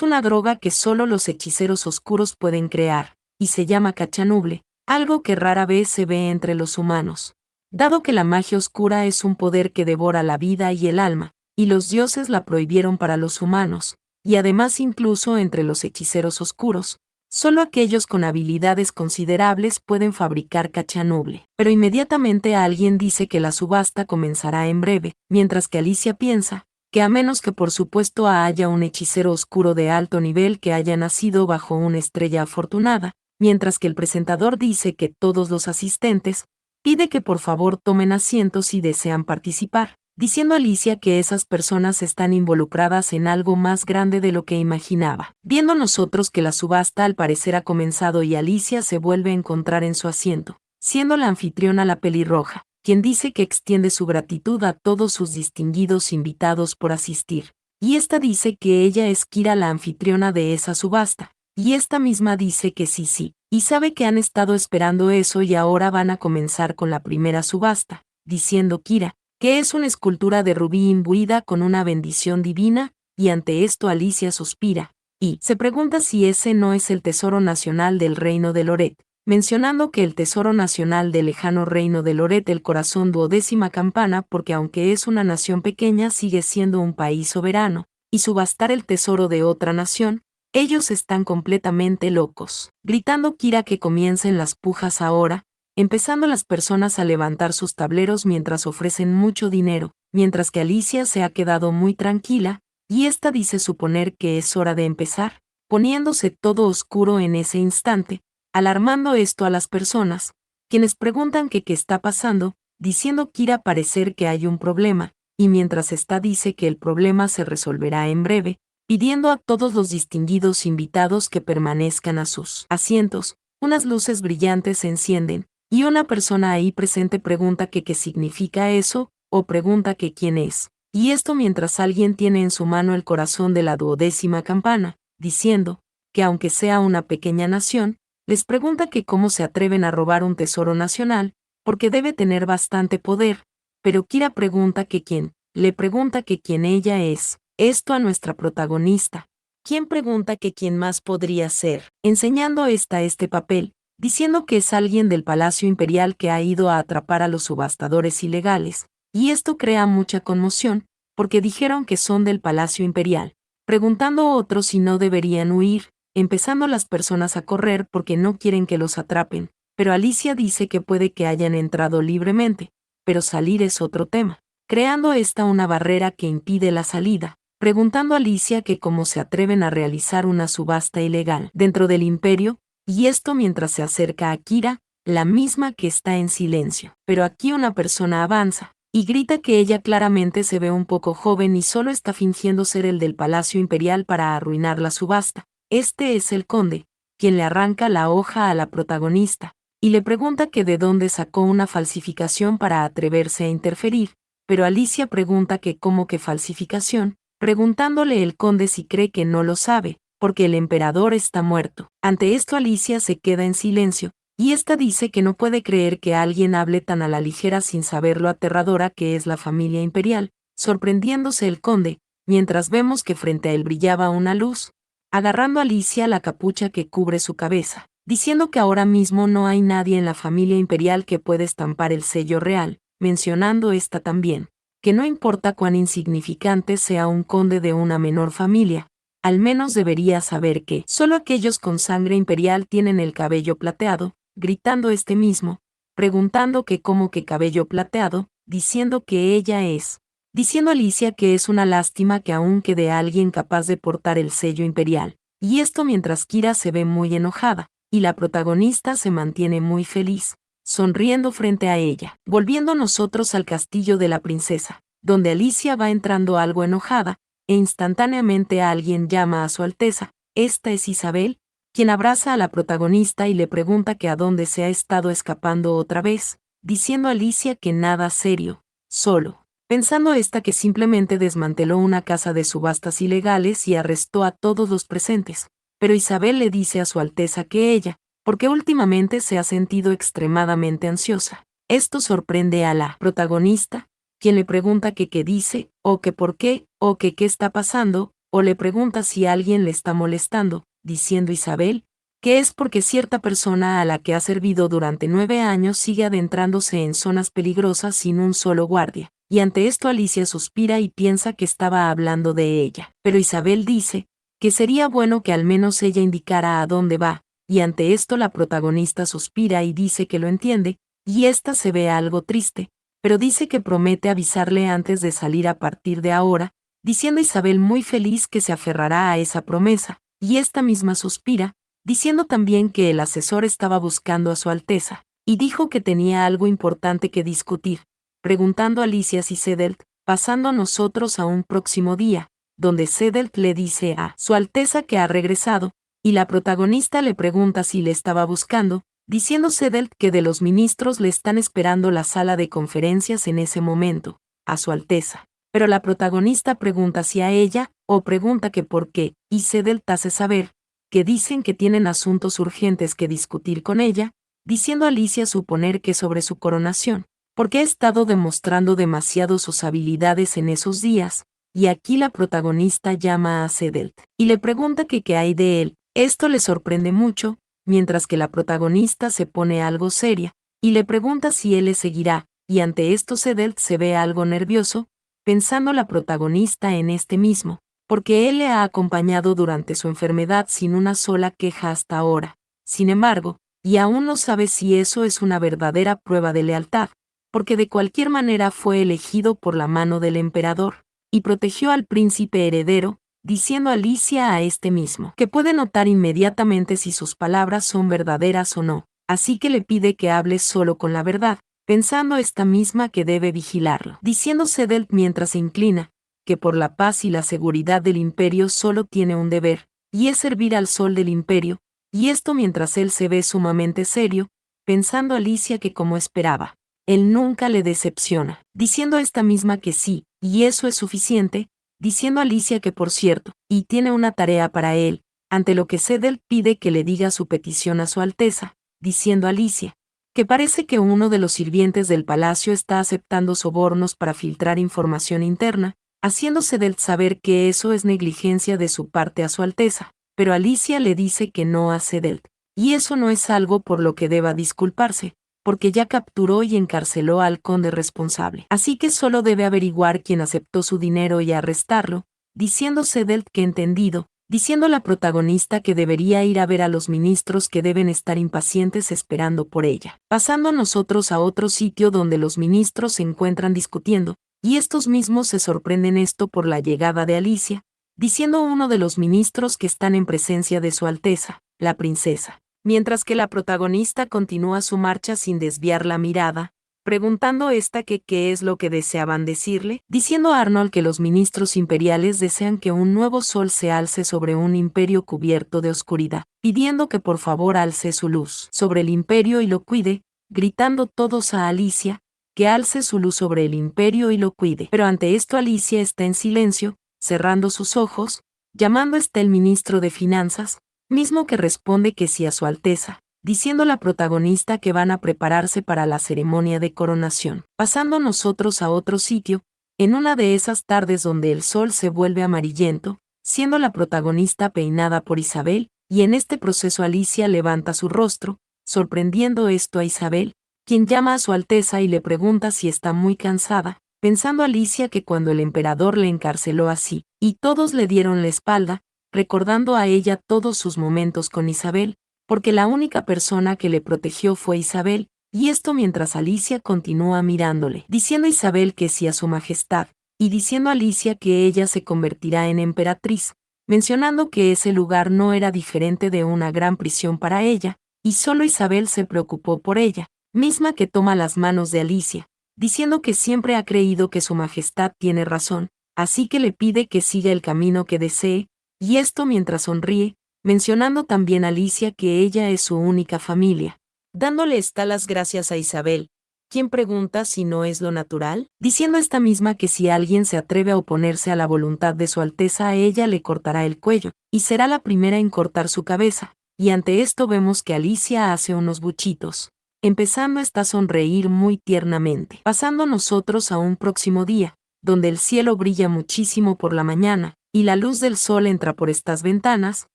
una droga que solo los hechiceros oscuros pueden crear, y se llama cachanuble, algo que rara vez se ve entre los humanos. Dado que la magia oscura es un poder que devora la vida y el alma, y los dioses la prohibieron para los humanos, y además incluso entre los hechiceros oscuros, solo aquellos con habilidades considerables pueden fabricar cachanuble. Pero inmediatamente alguien dice que la subasta comenzará en breve, mientras que Alicia piensa que a menos que por supuesto haya un hechicero oscuro de alto nivel que haya nacido bajo una estrella afortunada, mientras que el presentador dice que todos los asistentes pide que por favor tomen asientos si desean participar, diciendo Alicia que esas personas están involucradas en algo más grande de lo que imaginaba. Viendo nosotros que la subasta al parecer ha comenzado y Alicia se vuelve a encontrar en su asiento, siendo la anfitriona la pelirroja, quien dice que extiende su gratitud a todos sus distinguidos invitados por asistir. Y esta dice que ella es Kira la anfitriona de esa subasta. Y esta misma dice que sí, y sabe que han estado esperando eso y ahora van a comenzar con la primera subasta, diciendo Kira, que es una escultura de rubí imbuida con una bendición divina, y ante esto Alicia suspira, y se pregunta si ese no es el tesoro nacional del reino de Loret, mencionando que el tesoro nacional del lejano reino de Loret el corazón duodécima campana porque aunque es una nación pequeña sigue siendo un país soberano, y subastar el tesoro de otra nación, ellos están completamente locos. Gritando Kira que comiencen las pujas ahora, empezando las personas a levantar sus tableros mientras ofrecen mucho dinero, mientras que Alicia se ha quedado muy tranquila, y esta dice suponer que es hora de empezar, poniéndose todo oscuro en ese instante, alarmando esto a las personas, quienes preguntan que qué está pasando, diciendo Kira parecer que hay un problema, y mientras esta dice que el problema se resolverá en breve, pidiendo a todos los distinguidos invitados que permanezcan a sus asientos, unas luces brillantes se encienden, y una persona ahí presente pregunta que qué significa eso, o pregunta que quién es, y esto mientras alguien tiene en su mano el corazón de la duodécima campana, diciendo, que aunque sea una pequeña nación, les pregunta que cómo se atreven a robar un tesoro nacional, porque debe tener bastante poder, pero Kira pregunta que quién, le pregunta que quién ella es, esto a nuestra protagonista. ¿Quién pregunta que quién más podría ser? Enseñando este papel, diciendo que es alguien del Palacio Imperial que ha ido a atrapar a los subastadores ilegales, y esto crea mucha conmoción, porque dijeron que son del Palacio Imperial, preguntando a otros si no deberían huir, empezando las personas a correr porque no quieren que los atrapen, pero Alicia dice que puede que hayan entrado libremente, pero salir es otro tema, creando esta una barrera que impide la salida, preguntando a Alicia que cómo se atreven a realizar una subasta ilegal dentro del imperio, y esto mientras se acerca a Kira, la misma que está en silencio. Pero aquí una persona avanza, y grita que ella claramente se ve un poco joven y solo está fingiendo ser el del Palacio Imperial para arruinar la subasta. Este es el conde, quien le arranca la hoja a la protagonista, y le pregunta que de dónde sacó una falsificación para atreverse a interferir, pero Alicia pregunta que cómo que falsificación, preguntándole el conde si cree que no lo sabe, porque el emperador está muerto. Ante esto Alicia se queda en silencio, y esta dice que no puede creer que alguien hable tan a la ligera sin saber lo aterradora que es la familia imperial, sorprendiéndose el conde, mientras vemos que frente a él brillaba una luz, agarrando a Alicia la capucha que cubre su cabeza, diciendo que ahora mismo no hay nadie en la familia imperial que pueda estampar el sello real, mencionando esta también, que no importa cuán insignificante sea un conde de una menor familia, al menos debería saber que solo aquellos con sangre imperial tienen el cabello plateado, gritando este mismo, preguntando que cómo que cabello plateado, diciendo que ella es, diciendo Alicia que es una lástima que aún quede alguien capaz de portar el sello imperial, y esto mientras Kira se ve muy enojada, y la protagonista se mantiene muy feliz, sonriendo frente a ella, volviendo nosotros al castillo de la princesa, donde Alicia va entrando algo enojada, e instantáneamente alguien llama a su Alteza, esta es Isabel, quien abraza a la protagonista y le pregunta que a dónde se ha estado escapando otra vez, diciendo a Alicia que nada serio, solo, pensando esta que simplemente desmanteló una casa de subastas ilegales y arrestó a todos los presentes, pero Isabel le dice a su Alteza que ella, porque últimamente se ha sentido extremadamente ansiosa. Esto sorprende a la protagonista, quien le pregunta que qué dice, o que por qué, o que qué está pasando, o le pregunta si alguien le está molestando, diciendo Isabel, que es porque cierta persona a la que ha servido durante 9 años sigue adentrándose en zonas peligrosas sin un solo guardia, y ante esto Alicia suspira y piensa que estaba hablando de ella, pero Isabel dice, que sería bueno que al menos ella indicara a dónde va, y ante esto la protagonista suspira y dice que lo entiende, y ésta se ve algo triste, pero dice que promete avisarle antes de salir a partir de ahora, diciendo Isabel muy feliz que se aferrará a esa promesa, y esta misma suspira, diciendo también que el asesor estaba buscando a su Alteza, y dijo que tenía algo importante que discutir, preguntando a Alicia si Sedelt, pasando a nosotros a un próximo día, donde Sedelt le dice a su Alteza que ha regresado, y la protagonista le pregunta si le estaba buscando, diciendo Sedelt que de los ministros le están esperando la sala de conferencias en ese momento, a su Alteza. Pero la protagonista pregunta si a ella, o pregunta que por qué, y Sedelt hace saber, que dicen que tienen asuntos urgentes que discutir con ella, diciendo a Alicia suponer que sobre su coronación, porque ha estado demostrando demasiado sus habilidades en esos días, y aquí la protagonista llama a Sedelt, y le pregunta que qué hay de él. Esto le sorprende mucho, mientras que la protagonista se pone algo seria, y le pregunta si él le seguirá, y ante esto Sedelt se ve algo nervioso, pensando la protagonista en este mismo, porque él le ha acompañado durante su enfermedad sin una sola queja hasta ahora. Sin embargo, y aún no sabe si eso es una verdadera prueba de lealtad, porque de cualquier manera fue elegido por la mano del emperador, y protegió al príncipe heredero, diciendo a Alicia a este mismo, que puede notar inmediatamente si sus palabras son verdaderas o no, así que le pide que hable solo con la verdad, pensando esta misma que debe vigilarlo, diciendo Sedelt mientras se inclina, que por la paz y la seguridad del imperio solo tiene un deber, y es servir al sol del imperio, y esto mientras él se ve sumamente serio, pensando Alicia que como esperaba, él nunca le decepciona, diciendo esta misma que sí, y eso es suficiente, diciendo a Alicia que por cierto, y tiene una tarea para él, ante lo que Sedelt pide que le diga su petición a su Alteza, diciendo a Alicia, que parece que uno de los sirvientes del palacio está aceptando sobornos para filtrar información interna, haciendo Sedelt saber que eso es negligencia de su parte a su Alteza, pero Alicia le dice que no a Sedelt, y eso no es algo por lo que deba disculparse, porque ya capturó y encarceló al conde responsable. Así que solo debe averiguar quién aceptó su dinero y arrestarlo, diciendo Sedelt que entendido, diciendo la protagonista que debería ir a ver a los ministros que deben estar impacientes esperando por ella. Pasando nosotros a otro sitio donde los ministros se encuentran discutiendo, y estos mismos se sorprenden esto por la llegada de Alicia, diciendo uno de los ministros que están en presencia de Su Alteza, la princesa. Mientras que la protagonista continúa su marcha sin desviar la mirada, preguntando esta que qué es lo que deseaban decirle, diciendo a Arnold que los ministros imperiales desean que un nuevo sol se alce sobre un imperio cubierto de oscuridad, pidiendo que por favor alce su luz sobre el imperio y lo cuide, gritando todos a Alicia, que alce su luz sobre el imperio y lo cuide. Pero ante esto Alicia está en silencio, cerrando sus ojos, llamando está el ministro de Finanzas, mismo que responde que sí a Su Alteza, diciendo la protagonista que van a prepararse para la ceremonia de coronación. Pasando nosotros a otro sitio, en una de esas tardes donde el sol se vuelve amarillento, siendo la protagonista peinada por Isabel, y en este proceso Alicia levanta su rostro, sorprendiendo esto a Isabel, quien llama a Su Alteza y le pregunta si está muy cansada, pensando Alicia que cuando el emperador le encarceló así, y todos le dieron la espalda, recordando a ella todos sus momentos con Isabel, porque la única persona que le protegió fue Isabel, y esto mientras Alicia continúa mirándole, diciendo Isabel que sí a su majestad, y diciendo Alicia que ella se convertirá en emperatriz, mencionando que ese lugar no era diferente de una gran prisión para ella, y solo Isabel se preocupó por ella, misma que toma las manos de Alicia, diciendo que siempre ha creído que su majestad tiene razón, así que le pide que siga el camino que desee, y esto mientras sonríe, mencionando también a Alicia que ella es su única familia. Dándole está las gracias a Isabel, quien pregunta si no es lo natural, diciendo esta misma que si alguien se atreve a oponerse a la voluntad de Su Alteza a ella le cortará el cuello, y será la primera en cortar su cabeza, y ante esto vemos que Alicia hace unos buchitos, empezando está a sonreír muy tiernamente. Pasando nosotros a un próximo día, donde el cielo brilla muchísimo por la mañana, y la luz del sol entra por estas ventanas,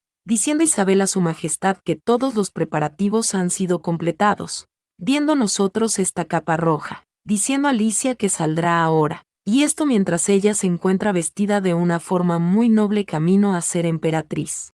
diciendo Isabel a su majestad que todos los preparativos han sido completados, viendo nosotros esta capa roja, diciendo Alicia que saldrá ahora, y esto mientras ella se encuentra vestida de una forma muy noble camino a ser emperatriz.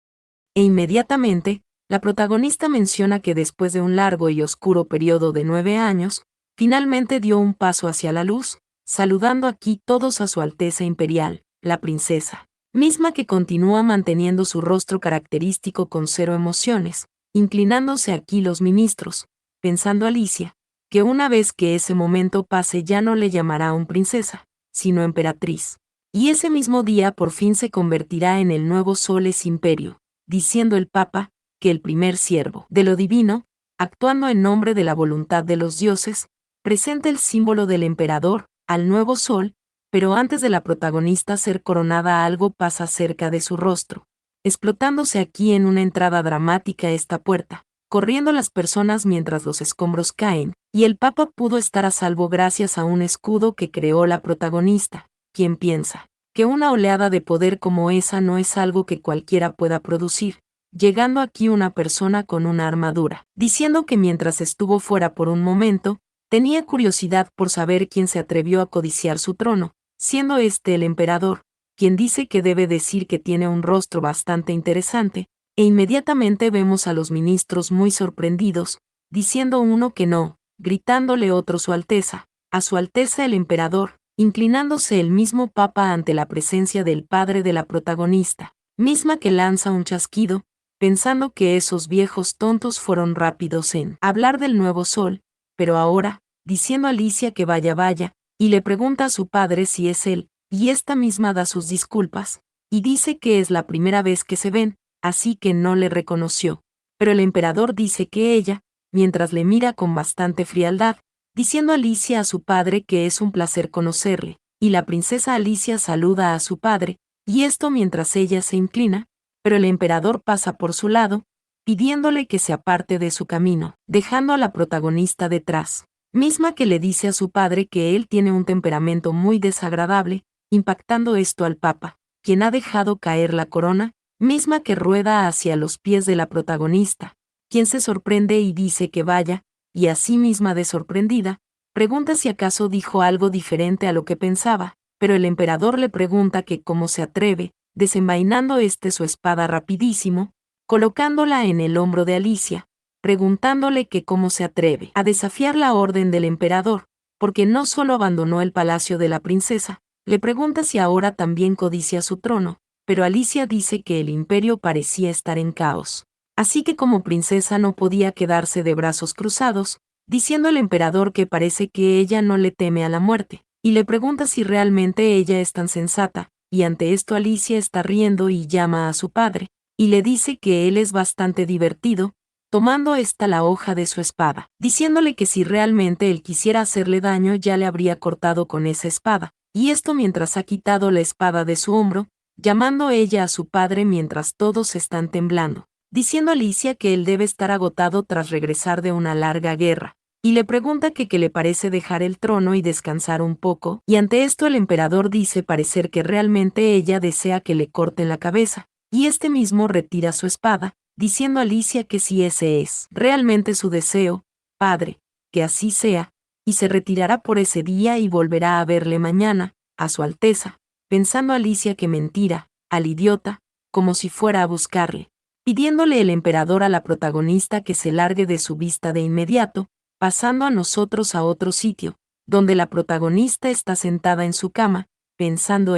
E inmediatamente, la protagonista menciona que después de un largo y oscuro periodo de 9 años, finalmente dio un paso hacia la luz, saludando aquí todos a Su Alteza Imperial, la princesa, misma que continúa manteniendo su rostro característico con cero emociones, inclinándose aquí los ministros, pensando Alicia, que una vez que ese momento pase ya no le llamará aún princesa, sino emperatriz. Y ese mismo día por fin se convertirá en el nuevo Soles Imperio, diciendo el Papa, que el primer siervo de lo divino, actuando en nombre de la voluntad de los dioses, presenta el símbolo del emperador, al nuevo sol, pero antes de la protagonista ser coronada algo pasa cerca de su rostro, explotándose aquí en una entrada dramática esta puerta, corriendo las personas mientras los escombros caen, y el Papa pudo estar a salvo gracias a un escudo que creó la protagonista, quien piensa que una oleada de poder como esa no es algo que cualquiera pueda producir, llegando aquí una persona con una armadura, diciendo que mientras estuvo fuera por un momento, tenía curiosidad por saber quién se atrevió a codiciar su trono, siendo este el emperador, quien dice que debe decir que tiene un rostro bastante interesante, e inmediatamente vemos a los ministros muy sorprendidos, diciendo uno que no, gritándole otro Su Alteza, a Su Alteza el emperador, inclinándose el mismo Papa ante la presencia del padre de la protagonista, misma que lanza un chasquido, pensando que esos viejos tontos fueron rápidos en hablar del nuevo sol, pero ahora, diciendo a Alicia que vaya, y le pregunta a su padre si es él, y esta misma da sus disculpas, y dice que es la primera vez que se ven, así que no le reconoció. Pero el emperador dice que ella, mientras le mira con bastante frialdad, diciendo a Alicia a su padre que es un placer conocerle, y la princesa Alicia saluda a su padre, y esto mientras ella se inclina, pero el emperador pasa por su lado, pidiéndole que se aparte de su camino, dejando a la protagonista detrás, misma que le dice a su padre que él tiene un temperamento muy desagradable, impactando esto al Papa, quien ha dejado caer la corona, misma que rueda hacia los pies de la protagonista, quien se sorprende y dice que vaya, y así misma de sorprendida, pregunta si acaso dijo algo diferente a lo que pensaba, pero el emperador le pregunta que cómo se atreve, desenvainando su espada rapidísimo, colocándola en el hombro de Alicia, preguntándole que cómo se atreve a desafiar la orden del emperador, porque no solo abandonó el palacio de la princesa, le pregunta si ahora también codicia su trono, pero Alicia dice que el imperio parecía estar en caos. Así que como princesa no podía quedarse de brazos cruzados, diciendo al emperador que parece que ella no le teme a la muerte, y le pregunta si realmente ella es tan sensata, y ante esto Alicia está riendo y llama a su padre, y le dice que él es bastante divertido, tomando la hoja de su espada, diciéndole que si realmente él quisiera hacerle daño ya le habría cortado con esa espada, y esto mientras ha quitado la espada de su hombro, llamando ella a su padre mientras todos están temblando, diciendo a Alicia que él debe estar agotado tras regresar de una larga guerra, y le pregunta que qué le parece dejar el trono y descansar un poco, y ante esto el emperador dice parecer que realmente ella desea que le corten la cabeza, y mismo retira su espada, diciendo a Alicia que si ese es realmente su deseo, padre, que así sea, y se retirará por ese día y volverá a verle mañana, a su Alteza, pensando Alicia que mentira, al idiota, como si fuera a buscarle, pidiéndole el emperador a la protagonista que se largue de su vista de inmediato, pasando a nosotros a otro sitio, donde la protagonista está sentada en su cama, pensando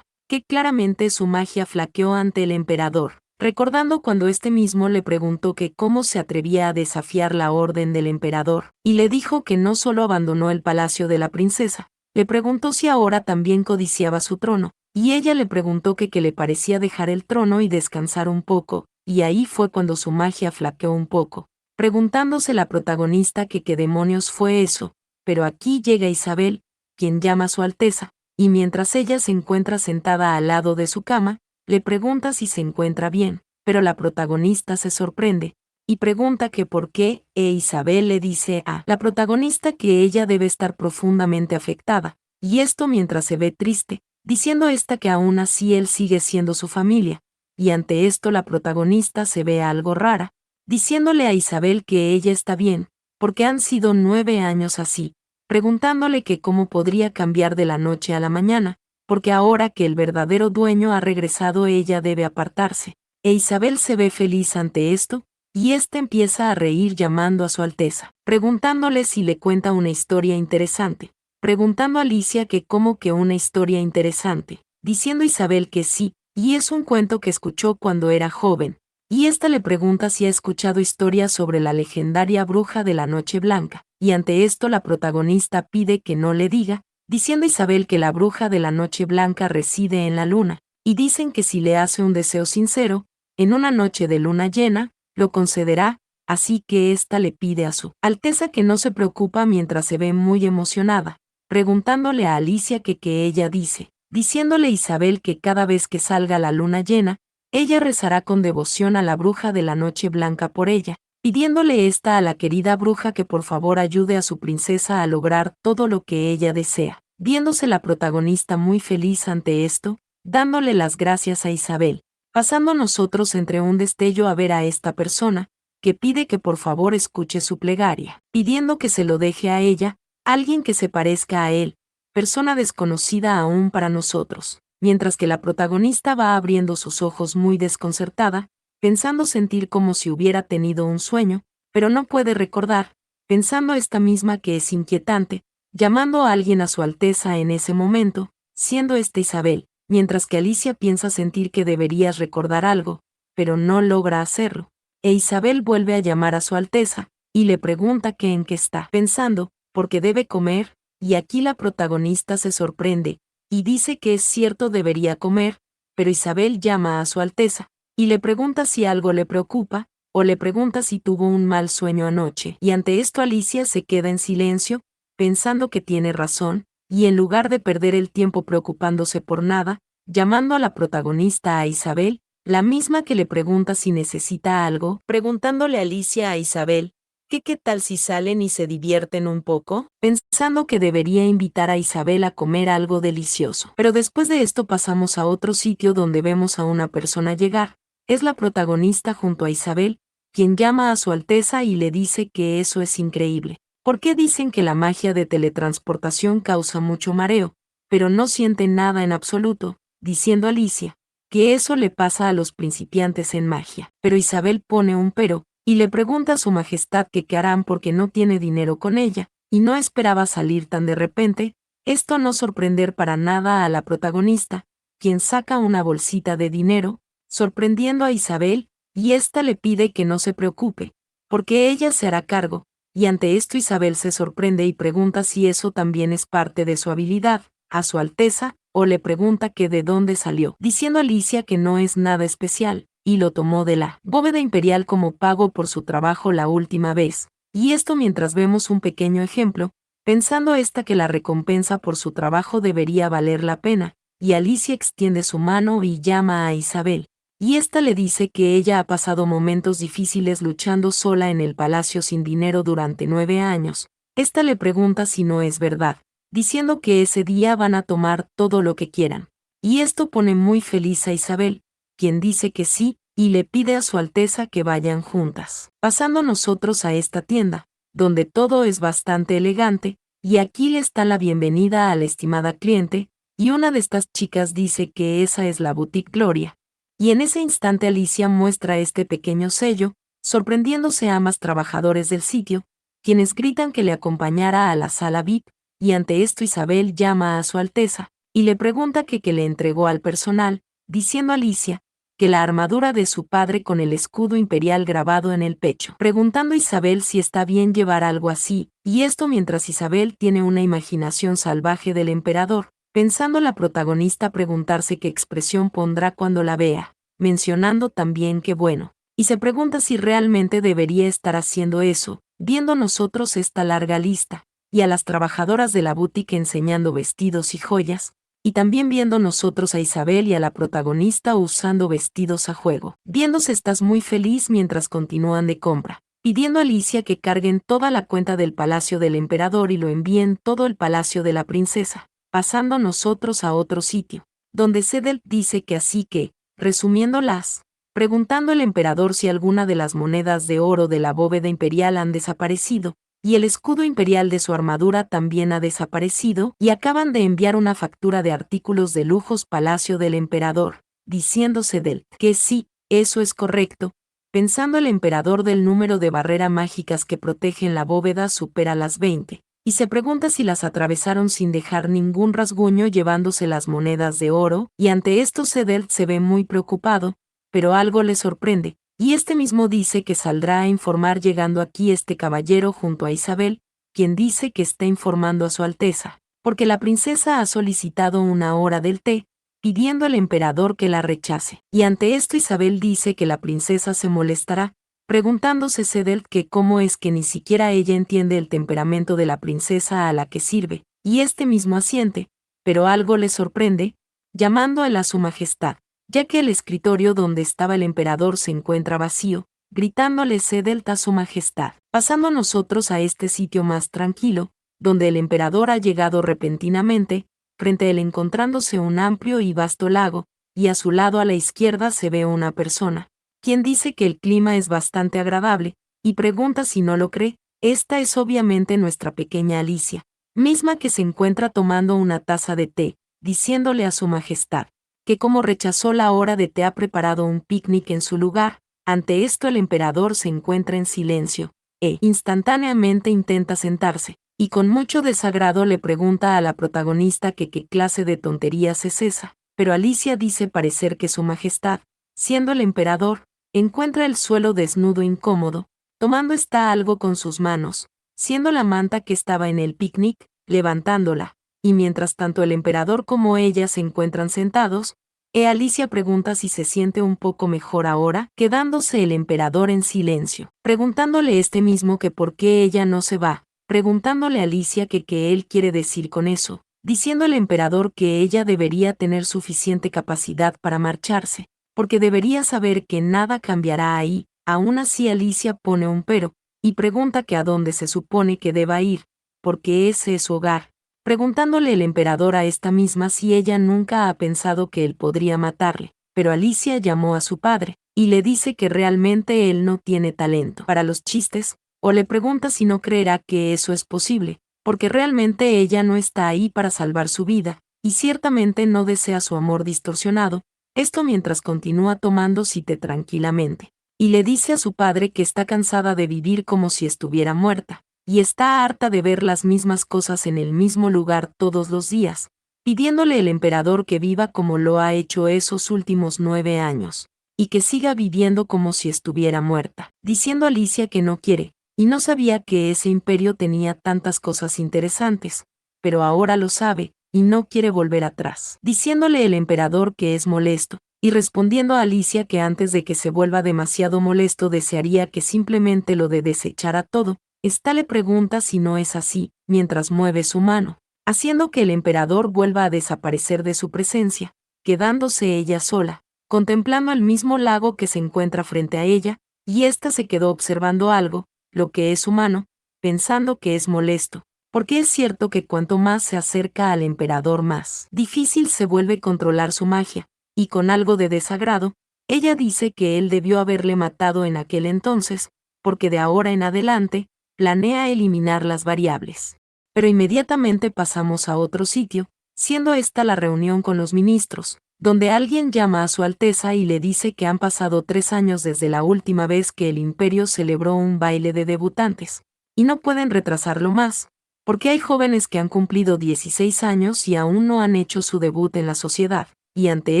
que claramente su magia flaqueó ante el emperador, recordando cuando mismo le preguntó que cómo se atrevía a desafiar la orden del emperador, y le dijo que no solo abandonó el palacio de la princesa, le preguntó si ahora también codiciaba su trono, y ella le preguntó que qué le parecía dejar el trono y descansar un poco, y ahí fue cuando su magia flaqueó un poco, preguntándose la protagonista que qué demonios fue eso, pero aquí llega Isabel, quien llama a su Alteza, y mientras ella se encuentra sentada al lado de su cama, le pregunta si se encuentra bien, pero la protagonista se sorprende, y pregunta que por qué, Isabel le dice a la protagonista que ella debe estar profundamente afectada, y esto mientras se ve triste, diciendo que aún así él sigue siendo su familia, y ante esto la protagonista se ve algo rara, diciéndole a Isabel que ella está bien, porque han sido 9 años así, preguntándole que cómo podría cambiar de la noche a la mañana, porque ahora que el verdadero dueño ha regresado ella debe apartarse, Isabel se ve feliz ante esto, y empieza a reír llamando a su Alteza, preguntándole si le cuenta una historia interesante, preguntando a Alicia que cómo que una historia interesante, diciendo Isabel que sí, y es un cuento que escuchó cuando era joven, y le pregunta si ha escuchado historias sobre la legendaria bruja de la Noche Blanca, y ante esto la protagonista pide que no le diga, diciendo Isabel que la bruja de la Noche Blanca reside en la luna, y dicen que si le hace un deseo sincero, en una noche de luna llena, lo concederá, así que le pide a su Alteza que no se preocupa mientras se ve muy emocionada, preguntándole a Alicia que qué ella dice, diciéndole Isabel que cada vez que salga la luna llena, ella rezará con devoción a la bruja de la Noche Blanca por ella, pidiéndole a la querida bruja que por favor ayude a su princesa a lograr todo lo que ella desea, viéndose la protagonista muy feliz ante esto, dándole las gracias a Isabel, pasando nosotros entre un destello a ver a esta persona, que pide que por favor escuche su plegaria, pidiendo que se lo deje a ella, alguien que se parezca a él, persona desconocida aún para nosotros, mientras que la protagonista va abriendo sus ojos muy desconcertada, pensando sentir como si hubiera tenido un sueño, pero no puede recordar, pensando esta misma que es inquietante, llamando a alguien a su Alteza en ese momento, siendo Isabel, mientras que Alicia piensa sentir que deberías recordar algo, pero no logra hacerlo. Isabel vuelve a llamar a su Alteza, y le pregunta que en qué está pensando, porque debe comer, y aquí la protagonista se sorprende, y dice que es cierto debería comer, pero Isabel llama a su Alteza, y le pregunta si algo le preocupa, o le pregunta si tuvo un mal sueño anoche, y ante esto Alicia se queda en silencio, pensando que tiene razón, y en lugar de perder el tiempo preocupándose por nada, llamando a la protagonista a Isabel, la misma que le pregunta si necesita algo, preguntándole Alicia a Isabel, ¿qué tal si salen y se divierten un poco? Pensando que debería invitar a Isabel a comer algo delicioso. Pero después de esto pasamos a otro sitio donde vemos a una persona llegar. Es la protagonista junto a Isabel, quien llama a su Alteza y le dice que eso es increíble. ¿Por qué dicen que la magia de teletransportación causa mucho mareo, pero no siente nada en absoluto? Diciendo Alicia que eso le pasa a los principiantes en magia. Pero Isabel pone un pero, y le pregunta a su majestad que qué harán porque no tiene dinero con ella, y no esperaba salir tan de repente, esto no sorprender para nada a la protagonista, quien saca una bolsita de dinero, sorprendiendo a Isabel, y ésta le pide que no se preocupe, porque ella se hará cargo, y ante esto Isabel se sorprende y pregunta si eso también es parte de su habilidad, a su Alteza, o le pregunta que de dónde salió, diciendo Alicia que no es nada especial, y lo tomó de la bóveda imperial como pago por su trabajo la última vez, y esto mientras vemos un pequeño ejemplo, pensando esta que la recompensa por su trabajo debería valer la pena, y Alicia extiende su mano y llama a Isabel, y ésta le dice que ella ha pasado momentos difíciles luchando sola en el palacio sin dinero durante 9 años. Esta le pregunta si no es verdad, diciendo que ese día van a tomar todo lo que quieran. Y esto pone muy feliz a Isabel, quien dice que sí, y le pide a su Alteza que vayan juntas. Pasando nosotros a esta tienda, donde todo es bastante elegante, y aquí le está la bienvenida a la estimada cliente, y una de estas chicas dice que esa es la Boutique Gloria. Y en ese instante Alicia muestra este pequeño sello, sorprendiéndose a ambas trabajadores del sitio, quienes gritan que le acompañara a la sala VIP, y ante esto Isabel llama a su Alteza, y le pregunta que le entregó al personal, diciendo Alicia que la armadura de su padre con el escudo imperial grabado en el pecho, preguntando a Isabel si está bien llevar algo así, y esto mientras Isabel tiene una imaginación salvaje del emperador, pensando la protagonista preguntarse qué expresión pondrá cuando la vea, mencionando también que bueno, y se pregunta si realmente debería estar haciendo eso, viendo nosotros esta larga lista, y a las trabajadoras de la boutique enseñando vestidos y joyas, y también viendo nosotros a Isabel y a la protagonista usando vestidos a juego. Viéndose estás muy feliz mientras continúan de compra, pidiendo a Alicia que carguen toda la cuenta del palacio del emperador y lo envíen todo el palacio de la princesa, pasando nosotros a otro sitio, donde Cedel dice que así que, resumiéndolas, preguntando el emperador si alguna de las monedas de oro de la bóveda imperial han desaparecido, y el escudo imperial de su armadura también ha desaparecido, y acaban de enviar una factura de artículos de lujos palacio del emperador, diciéndose que sí, eso es correcto, pensando el emperador del número de barrera mágicas que protegen la bóveda supera las 20, y se pregunta si las atravesaron sin dejar ningún rasguño llevándose las monedas de oro, y ante esto Cedel se ve muy preocupado, pero algo le sorprende, y este mismo dice que saldrá a informar llegando aquí este caballero junto a Isabel, quien dice que está informando a su Alteza, porque la princesa ha solicitado una hora del té, pidiendo al emperador que la rechace. Y ante esto Isabel dice que la princesa se molestará, preguntándose Cedel que cómo es que ni siquiera ella entiende el temperamento de la princesa a la que sirve, y este mismo asiente, pero algo le sorprende, llamando a su majestad, ya que el escritorio donde estaba el emperador se encuentra vacío, gritándole Cedel a su majestad. Pasando nosotros a este sitio más tranquilo, donde el emperador ha llegado repentinamente, frente a él encontrándose un amplio y vasto lago, y a su lado a la izquierda se ve una persona, quien dice que el clima es bastante agradable, y pregunta si no lo cree. Esta es obviamente nuestra pequeña Alicia, misma que se encuentra tomando una taza de té, diciéndole a su majestad que como rechazó la hora de té ha preparado un picnic en su lugar. Ante esto el emperador se encuentra en silencio, e instantáneamente intenta sentarse, y con mucho desagrado le pregunta a la protagonista que qué clase de tonterías es esa, pero Alicia dice parecer que su majestad, siendo el emperador, encuentra el suelo desnudo incómodo, tomando está algo con sus manos, siendo la manta que estaba en el picnic, levantándola, y mientras tanto el emperador como ella se encuentran sentados, Alicia pregunta si se siente un poco mejor ahora, quedándose el emperador en silencio, preguntándole este mismo que por qué ella no se va, preguntándole a Alicia que qué él quiere decir con eso, diciendo el emperador que ella debería tener suficiente capacidad para marcharse, porque debería saber que nada cambiará ahí. Aún así Alicia pone un pero, y pregunta que a dónde se supone que deba ir, porque ese es su hogar, preguntándole el emperador a esta misma si ella nunca ha pensado que él podría matarle, pero Alicia llamó a su padre, y le dice que realmente él no tiene talento para los chistes, o le pregunta si no creerá que eso es posible, porque realmente ella no está ahí para salvar su vida, y ciertamente no desea su amor distorsionado, esto mientras continúa tomando té tranquilamente. Y le dice a su padre que está cansada de vivir como si estuviera muerta, y está harta de ver las mismas cosas en el mismo lugar todos los días, pidiéndole el emperador que viva como lo ha hecho esos últimos 9 años, y que siga viviendo como si estuviera muerta, diciendo a Alicia que no quiere, y no sabía que ese imperio tenía tantas cosas interesantes, pero ahora lo sabe, y no quiere volver atrás, diciéndole el emperador que es molesto, y respondiendo a Alicia que antes de que se vuelva demasiado molesto desearía que simplemente lo desechara todo. Esta le pregunta si no es así, mientras mueve su mano, haciendo que el emperador vuelva a desaparecer de su presencia, quedándose ella sola, contemplando el mismo lago que se encuentra frente a ella, y ésta se quedó observando algo, lo que es humano, pensando que es molesto, porque es cierto que cuanto más se acerca al emperador más difícil se vuelve controlar su magia, y con algo de desagrado, ella dice que él debió haberle matado en aquel entonces, porque de ahora en adelante, planea eliminar las variables. Pero inmediatamente pasamos a otro sitio, siendo esta la reunión con los ministros, donde alguien llama a su Alteza y le dice que han pasado 3 años desde la última vez que el imperio celebró un baile de debutantes, y no pueden retrasarlo más, porque hay jóvenes que han cumplido 16 años y aún no han hecho su debut en la sociedad, y ante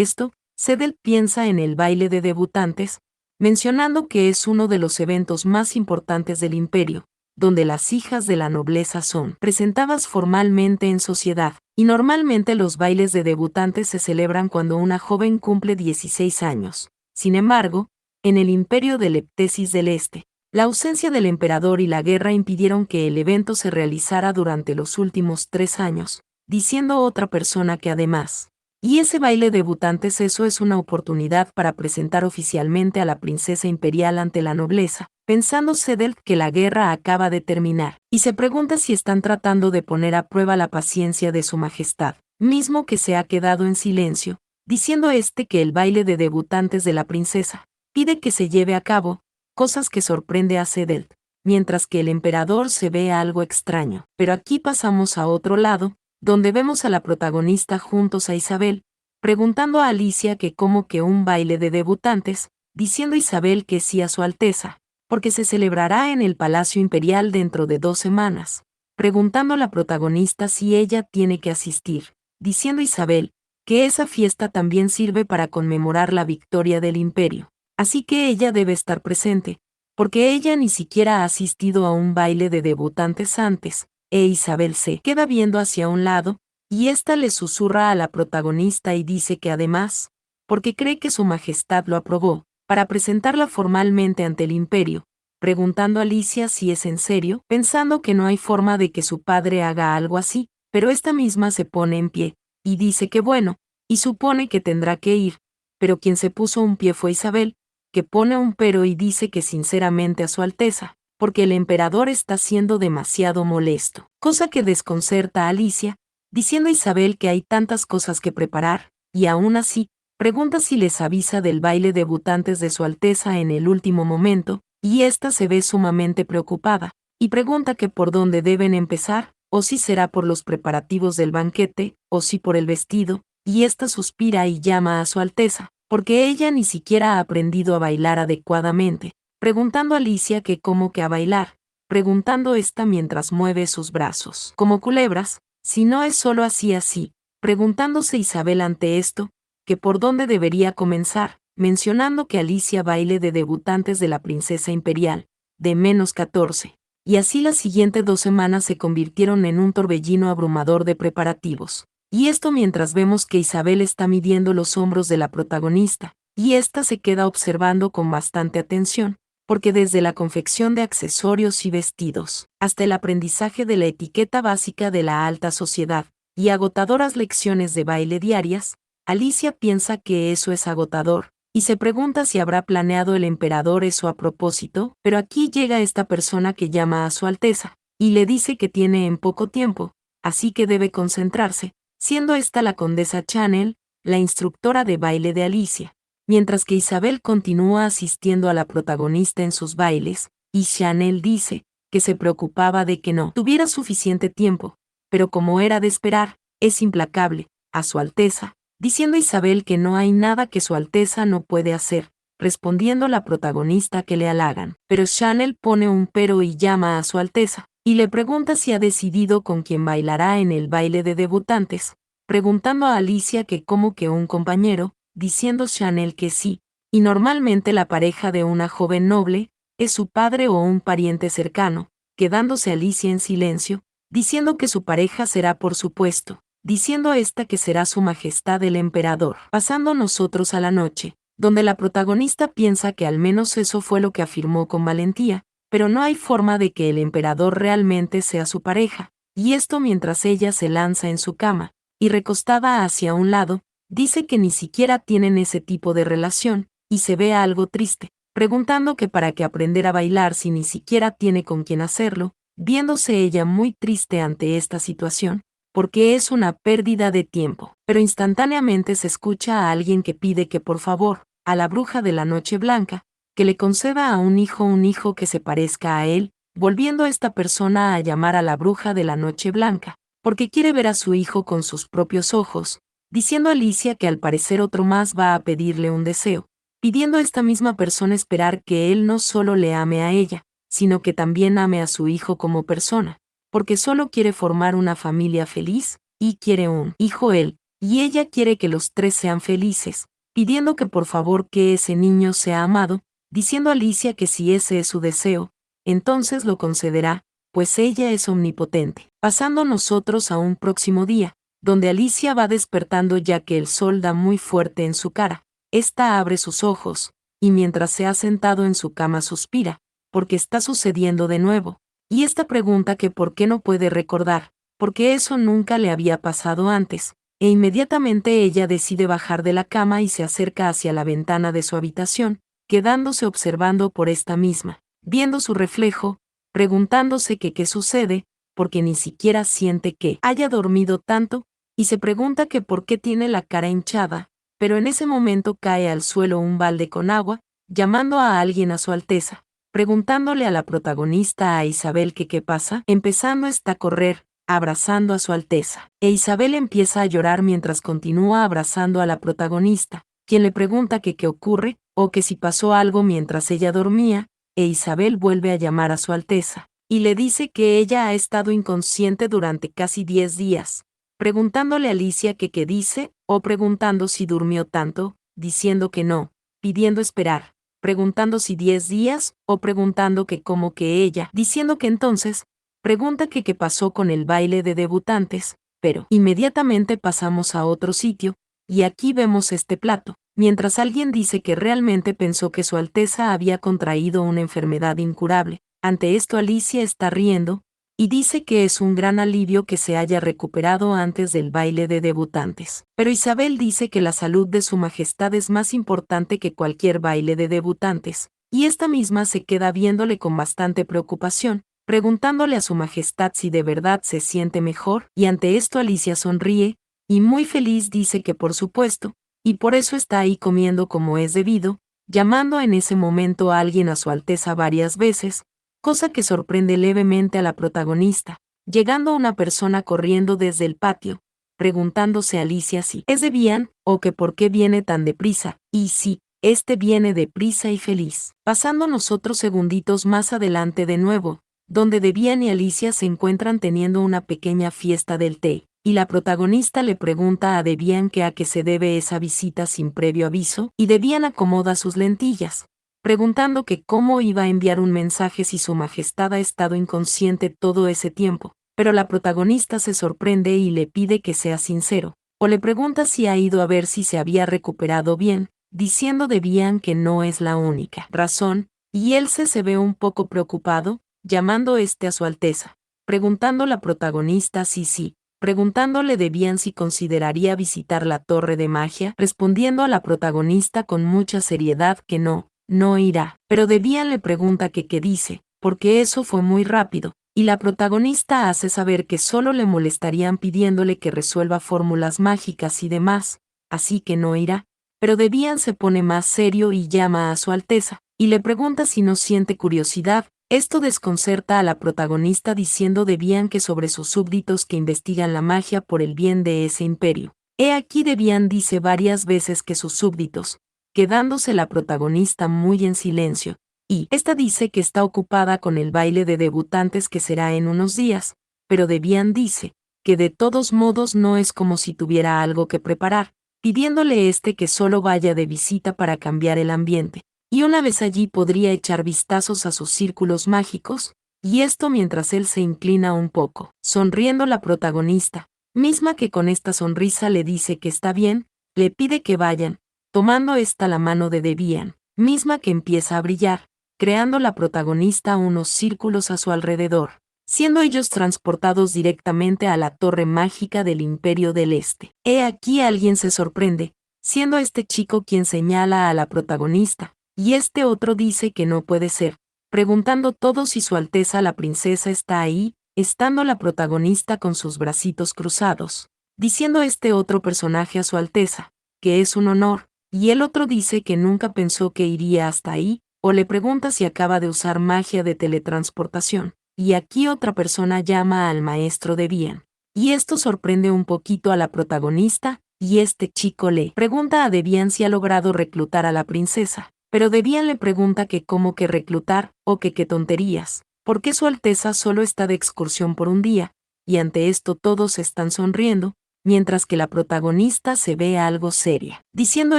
esto, Sedel piensa en el baile de debutantes, mencionando que es uno de los eventos más importantes del imperio, donde las hijas de la nobleza son presentadas formalmente en sociedad, y normalmente los bailes de debutantes se celebran cuando una joven cumple 16 años. Sin embargo, en el imperio de Leptesis del Este, la ausencia del emperador y la guerra impidieron que el evento se realizara durante los últimos 3 años, diciendo otra persona que además, y ese baile de debutantes eso es una oportunidad para presentar oficialmente a la princesa imperial ante la nobleza, pensando Sedel que la guerra acaba de terminar, y se pregunta si están tratando de poner a prueba la paciencia de su majestad, mismo que se ha quedado en silencio, diciendo que el baile de debutantes de la princesa pide que se lleve a cabo, cosas que sorprende a Sedel, mientras que el emperador se ve algo extraño. Pero aquí pasamos a otro lado, donde vemos a la protagonista juntos a Isabel, preguntando a Alicia que cómo que un baile de debutantes, diciendo Isabel que sí a su Alteza, porque se celebrará en el Palacio Imperial dentro de 2 semanas, preguntando a la protagonista si ella tiene que asistir, diciendo Isabel que esa fiesta también sirve para conmemorar la victoria del imperio, así que ella debe estar presente, porque ella ni siquiera ha asistido a un baile de debutantes antes, Isabel se queda viendo hacia un lado, y ésta le susurra a la protagonista y dice que además, porque cree que su majestad lo aprobó, para presentarla formalmente ante el imperio, preguntando a Alicia si es en serio, pensando que no hay forma de que su padre haga algo así, pero esta misma se pone en pie, y dice que bueno, y supone que tendrá que ir, pero quien se puso un pie fue Isabel, que pone un pero y dice que sinceramente a su Alteza, porque el emperador está siendo demasiado molesto, cosa que desconcerta a Alicia, diciendo a Isabel que hay tantas cosas que preparar, y aún así, pregunta si les avisa del baile debutantes de su Alteza en el último momento, y ésta se ve sumamente preocupada, y pregunta que por dónde deben empezar, o si será por los preparativos del banquete, o si por el vestido, y ésta suspira y llama a su Alteza, porque ella ni siquiera ha aprendido a bailar adecuadamente, preguntando a Alicia que cómo que a bailar, preguntando esta mientras mueve sus brazos, como culebras, si no es solo así, preguntándose Isabel ante esto, que por dónde debería comenzar, mencionando que Alicia baile de debutantes de la princesa imperial, de -14, y así las siguientes 2 semanas se convirtieron en un torbellino abrumador de preparativos. Y esto mientras vemos que Isabel está midiendo los hombros de la protagonista, y ésta se queda observando con bastante atención, porque desde la confección de accesorios y vestidos, hasta el aprendizaje de la etiqueta básica de la alta sociedad, y agotadoras lecciones de baile diarias, Alicia piensa que eso es agotador, y se pregunta si habrá planeado el emperador eso a propósito, pero aquí llega esta persona que llama a su Alteza, y le dice que tiene en poco tiempo, así que debe concentrarse, siendo esta la condesa Chanel, la instructora de baile de Alicia, mientras que Isabel continúa asistiendo a la protagonista en sus bailes, y Chanel dice que se preocupaba de que no tuviera suficiente tiempo, pero como era de esperar, es implacable, a Su Alteza, diciendo a Isabel que no hay nada que Su Alteza no puede hacer, respondiendo la protagonista que le halagan. Pero Chanel pone un pero y llama a Su Alteza, y le pregunta si ha decidido con quién bailará en el baile de debutantes, preguntando a Alicia que como que un compañero, diciendo Chanel que sí, y normalmente la pareja de una joven noble es su padre o un pariente cercano, quedándose Alicia en silencio, diciendo que su pareja será por supuesto, diciendo esta que será su majestad el emperador. Pasando nosotros a la noche, donde la protagonista piensa que al menos eso fue lo que afirmó con valentía, pero no hay forma de que el emperador realmente sea su pareja, y esto mientras ella se lanza en su cama, y recostada hacia un lado, dice que ni siquiera tienen ese tipo de relación, y se ve algo triste, preguntando que para qué aprender a bailar si ni siquiera tiene con quién hacerlo, viéndose ella muy triste ante esta situación, porque es una pérdida de tiempo. Pero instantáneamente se escucha a alguien que pide que por favor, a la bruja de la Noche Blanca, que le conceda a un hijo que se parezca a él, volviendo a esta persona a llamar a la bruja de la Noche Blanca, porque quiere ver a su hijo con sus propios ojos, diciendo a Alicia que al parecer otro más va a pedirle un deseo, pidiendo a esta misma persona esperar que él no solo le ame a ella, sino que también ame a su hijo como persona, porque solo quiere formar una familia feliz, y quiere un hijo él, y ella quiere que los tres sean felices, pidiendo que por favor que ese niño sea amado, diciendo a Alicia que si ese es su deseo, entonces lo concederá, pues ella es omnipotente. Pasando nosotros a un próximo día, donde Alicia va despertando ya que el sol da muy fuerte en su cara. Esta abre sus ojos, y mientras se ha sentado en su cama suspira, porque está sucediendo de nuevo, y esta pregunta que por qué no puede recordar, porque eso nunca le había pasado antes, e inmediatamente ella decide bajar de la cama y se acerca hacia la ventana de su habitación, quedándose observando por esta misma, viendo su reflejo, preguntándose que qué sucede, porque ni siquiera siente que haya dormido tanto, y se pregunta que por qué tiene la cara hinchada, pero en ese momento cae al suelo un balde con agua, llamando a alguien a Su Alteza, preguntándole a la protagonista a Isabel que qué pasa, empezando está a correr, abrazando a Su Alteza, e Isabel empieza a llorar mientras continúa abrazando a la protagonista, quien le pregunta que qué ocurre, o que si pasó algo mientras ella dormía, e Isabel vuelve a llamar a Su Alteza, y le dice que ella ha estado inconsciente durante casi 10 días, preguntándole a Alicia que qué dice, o preguntando si durmió tanto, diciendo que no, pidiendo esperar, preguntando si 10 días, o preguntando que cómo que ella, diciendo que entonces, pregunta que qué pasó con el baile de debutantes, pero inmediatamente pasamos a otro sitio, y aquí vemos este plato, mientras alguien dice que realmente pensó que Su Alteza había contraído una enfermedad incurable. Ante esto Alicia está riendo, y dice que es un gran alivio que se haya recuperado antes del baile de debutantes. Pero Isabel dice que la salud de su majestad es más importante que cualquier baile de debutantes, y esta misma se queda viéndole con bastante preocupación, preguntándole a su majestad si de verdad se siente mejor, y ante esto Alicia sonríe, y muy feliz dice que por supuesto, y por eso está ahí comiendo como es debido, llamando en ese momento a alguien a Su Alteza varias veces, cosa que sorprende levemente a la protagonista, llegando una persona corriendo desde el patio, preguntándose a Alicia si es de Vian, o que por qué viene tan deprisa, y si este viene deprisa y feliz. Pasando nosotros segunditos más adelante de nuevo, donde Debian y Alicia se encuentran teniendo una pequeña fiesta del té, y la protagonista le pregunta a Debian que a qué se debe esa visita sin previo aviso, y Debian acomoda sus lentillas, preguntando que cómo iba a enviar un mensaje si su majestad ha estado inconsciente todo ese tiempo, pero la protagonista se sorprende y le pide que sea sincero, o le pregunta si ha ido a ver si se había recuperado bien, diciendo Debian que no es la única razón, y él se ve un poco preocupado, llamando a Su Alteza, preguntando la protagonista si sí, preguntándole Debian si consideraría visitar la torre de magia, respondiendo a la protagonista con mucha seriedad que no irá, pero Debian le pregunta que qué dice, porque eso fue muy rápido, y la protagonista hace saber que solo le molestarían pidiéndole que resuelva fórmulas mágicas y demás, así que no irá, pero Debian se pone más serio y llama a su Alteza, y le pregunta si no siente curiosidad. Esto desconcerta a la protagonista diciendo Debian que sobre sus súbditos que investigan la magia por el bien de ese imperio. He aquí Debian dice varias veces que sus súbditos, quedándose la protagonista muy en silencio, y esta dice que está ocupada con el baile de debutantes que será en unos días, pero Debian dice que de todos modos no es como si tuviera algo que preparar, pidiéndole que solo vaya de visita para cambiar el ambiente, y una vez allí podría echar vistazos a sus círculos mágicos, y esto mientras él se inclina un poco, sonriendo la protagonista, misma que con esta sonrisa le dice que está bien, le pide que vayan, tomando la mano de Debian, misma que empieza a brillar, creando la protagonista unos círculos a su alrededor, siendo ellos transportados directamente a la torre mágica del Imperio del Este. He aquí alguien se sorprende, siendo este chico quien señala a la protagonista, y este otro dice que no puede ser, preguntando todo si Su Alteza la princesa está ahí, estando la protagonista con sus bracitos cruzados, diciendo otro personaje a Su Alteza, que es un honor, y el otro dice que nunca pensó que iría hasta ahí, o le pregunta si acaba de usar magia de teletransportación. Y aquí otra persona llama al maestro Debian. Y esto sorprende un poquito a la protagonista, y este chico le pregunta a Debian si ha logrado reclutar a la princesa. Pero Debian le pregunta que cómo que reclutar, o que qué tonterías, porque Su Alteza solo está de excursión por un día, y ante esto todos están sonriendo, mientras que la protagonista se ve algo seria, diciendo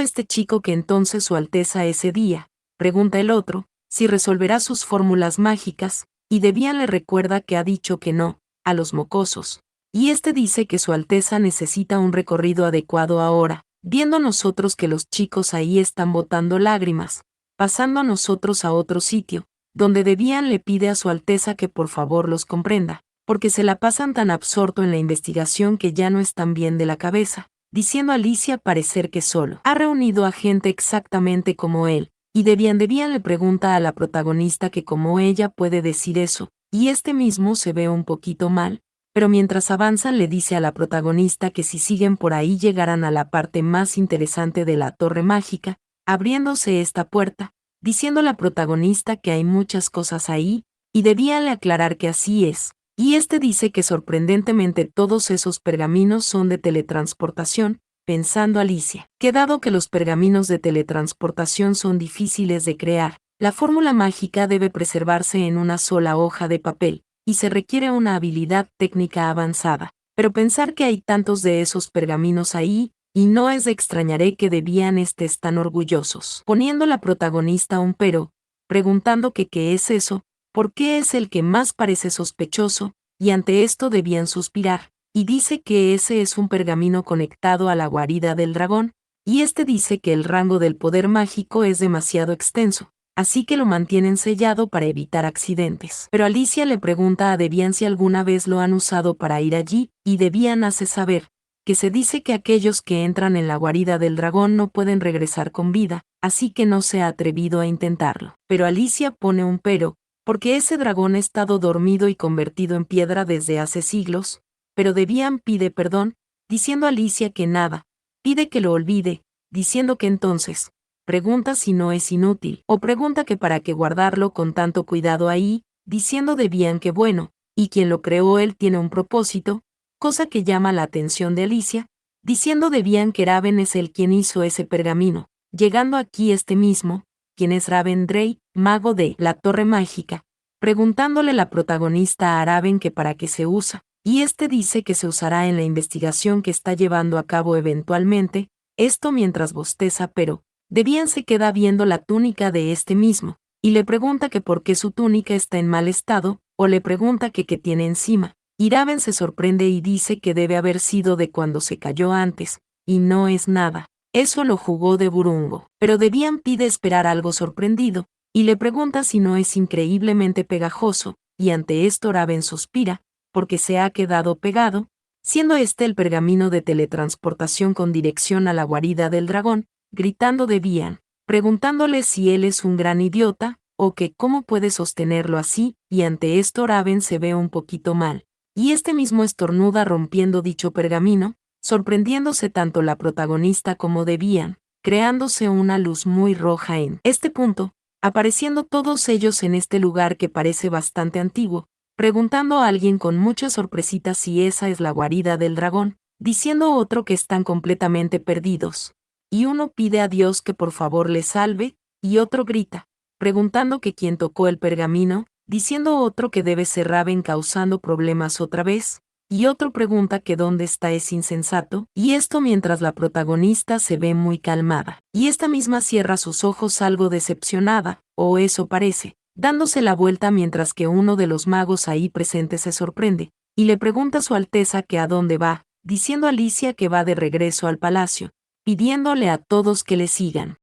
este chico que entonces Su Alteza ese día, pregunta el otro, si resolverá sus fórmulas mágicas, y Debian le recuerda que ha dicho que no, a los mocosos. Y dice que Su Alteza necesita un recorrido adecuado ahora, viendo nosotros que los chicos ahí están botando lágrimas, pasando a nosotros a otro sitio, donde Debian le pide a Su Alteza que por favor los comprenda, porque se la pasan tan absorto en la investigación que ya no están bien de la cabeza, diciendo a Alicia parecer que solo ha reunido a gente exactamente como él, y Debian le pregunta a la protagonista que cómo ella puede decir eso, y mismo se ve un poquito mal, pero mientras avanzan le dice a la protagonista que si siguen por ahí llegarán a la parte más interesante de la torre mágica, abriéndose esta puerta, diciendo la protagonista que hay muchas cosas ahí, y Debian aclarar que así es, y dice que sorprendentemente todos esos pergaminos son de teletransportación, pensando Alicia, que dado que los pergaminos de teletransportación son difíciles de crear, la fórmula mágica debe preservarse en una sola hoja de papel, y se requiere una habilidad técnica avanzada. Pero pensar que hay tantos de esos pergaminos ahí, y no es de extrañaré que Debian estés tan orgullosos. Poniendo la protagonista un pero, preguntando que qué es eso, por qué es el que más parece sospechoso, y ante esto Debian suspirar, y dice que ese es un pergamino conectado a la guarida del dragón, y dice que el rango del poder mágico es demasiado extenso, así que lo mantienen sellado para evitar accidentes. Pero Alicia le pregunta a Debian si alguna vez lo han usado para ir allí, y Debian hace saber que se dice que aquellos que entran en la guarida del dragón no pueden regresar con vida, así que no se ha atrevido a intentarlo. Pero Alicia pone un pero, porque ese dragón ha estado dormido y convertido en piedra desde hace siglos, pero Debian pide perdón, diciendo a Alicia que nada, pide que lo olvide, diciendo que entonces, pregunta si no es inútil, o pregunta que para qué guardarlo con tanto cuidado ahí, diciendo Debian que bueno, y quien lo creó él tiene un propósito, cosa que llama la atención de Alicia, diciendo Debian que Raven es el quien hizo ese pergamino, llegando aquí mismo, quien es Raven Drake, mago de la Torre Mágica, preguntándole la protagonista a Raven que para qué se usa, y dice que se usará en la investigación que está llevando a cabo eventualmente, esto mientras bosteza pero, Debian se queda viendo la túnica de mismo, y le pregunta que por qué su túnica está en mal estado, o le pregunta que qué tiene encima, y Raven se sorprende y dice que debe haber sido de cuando se cayó antes, y no es nada, eso lo jugó de burungo. Pero Debian pide esperar algo sorprendido, y le pregunta si no es increíblemente pegajoso, y ante esto Raven suspira, porque se ha quedado pegado, siendo el pergamino de teletransportación con dirección a la guarida del dragón, gritando Debian, preguntándole si él es un gran idiota, o que cómo puede sostenerlo así, y ante esto Raven se ve un poquito mal, y mismo estornuda rompiendo dicho pergamino, sorprendiéndose tanto la protagonista como Debian, creándose una luz muy roja en este punto, apareciendo todos ellos en este lugar que parece bastante antiguo, preguntando a alguien con mucha sorpresita si esa es la guarida del dragón, diciendo otro que están completamente perdidos. Y uno pide a Dios que por favor les salve, y otro grita, preguntando que quién tocó el pergamino, diciendo otro que debe ser Raven causando problemas otra vez, y otro pregunta que dónde está ese insensato, y esto mientras la protagonista se ve muy calmada, y esta misma cierra sus ojos algo decepcionada, o eso parece, dándose la vuelta mientras que uno de los magos ahí presentes se sorprende, y le pregunta a su Alteza que a dónde va, diciendo a Alicia que va de regreso al palacio, pidiéndole a todos que le sigan.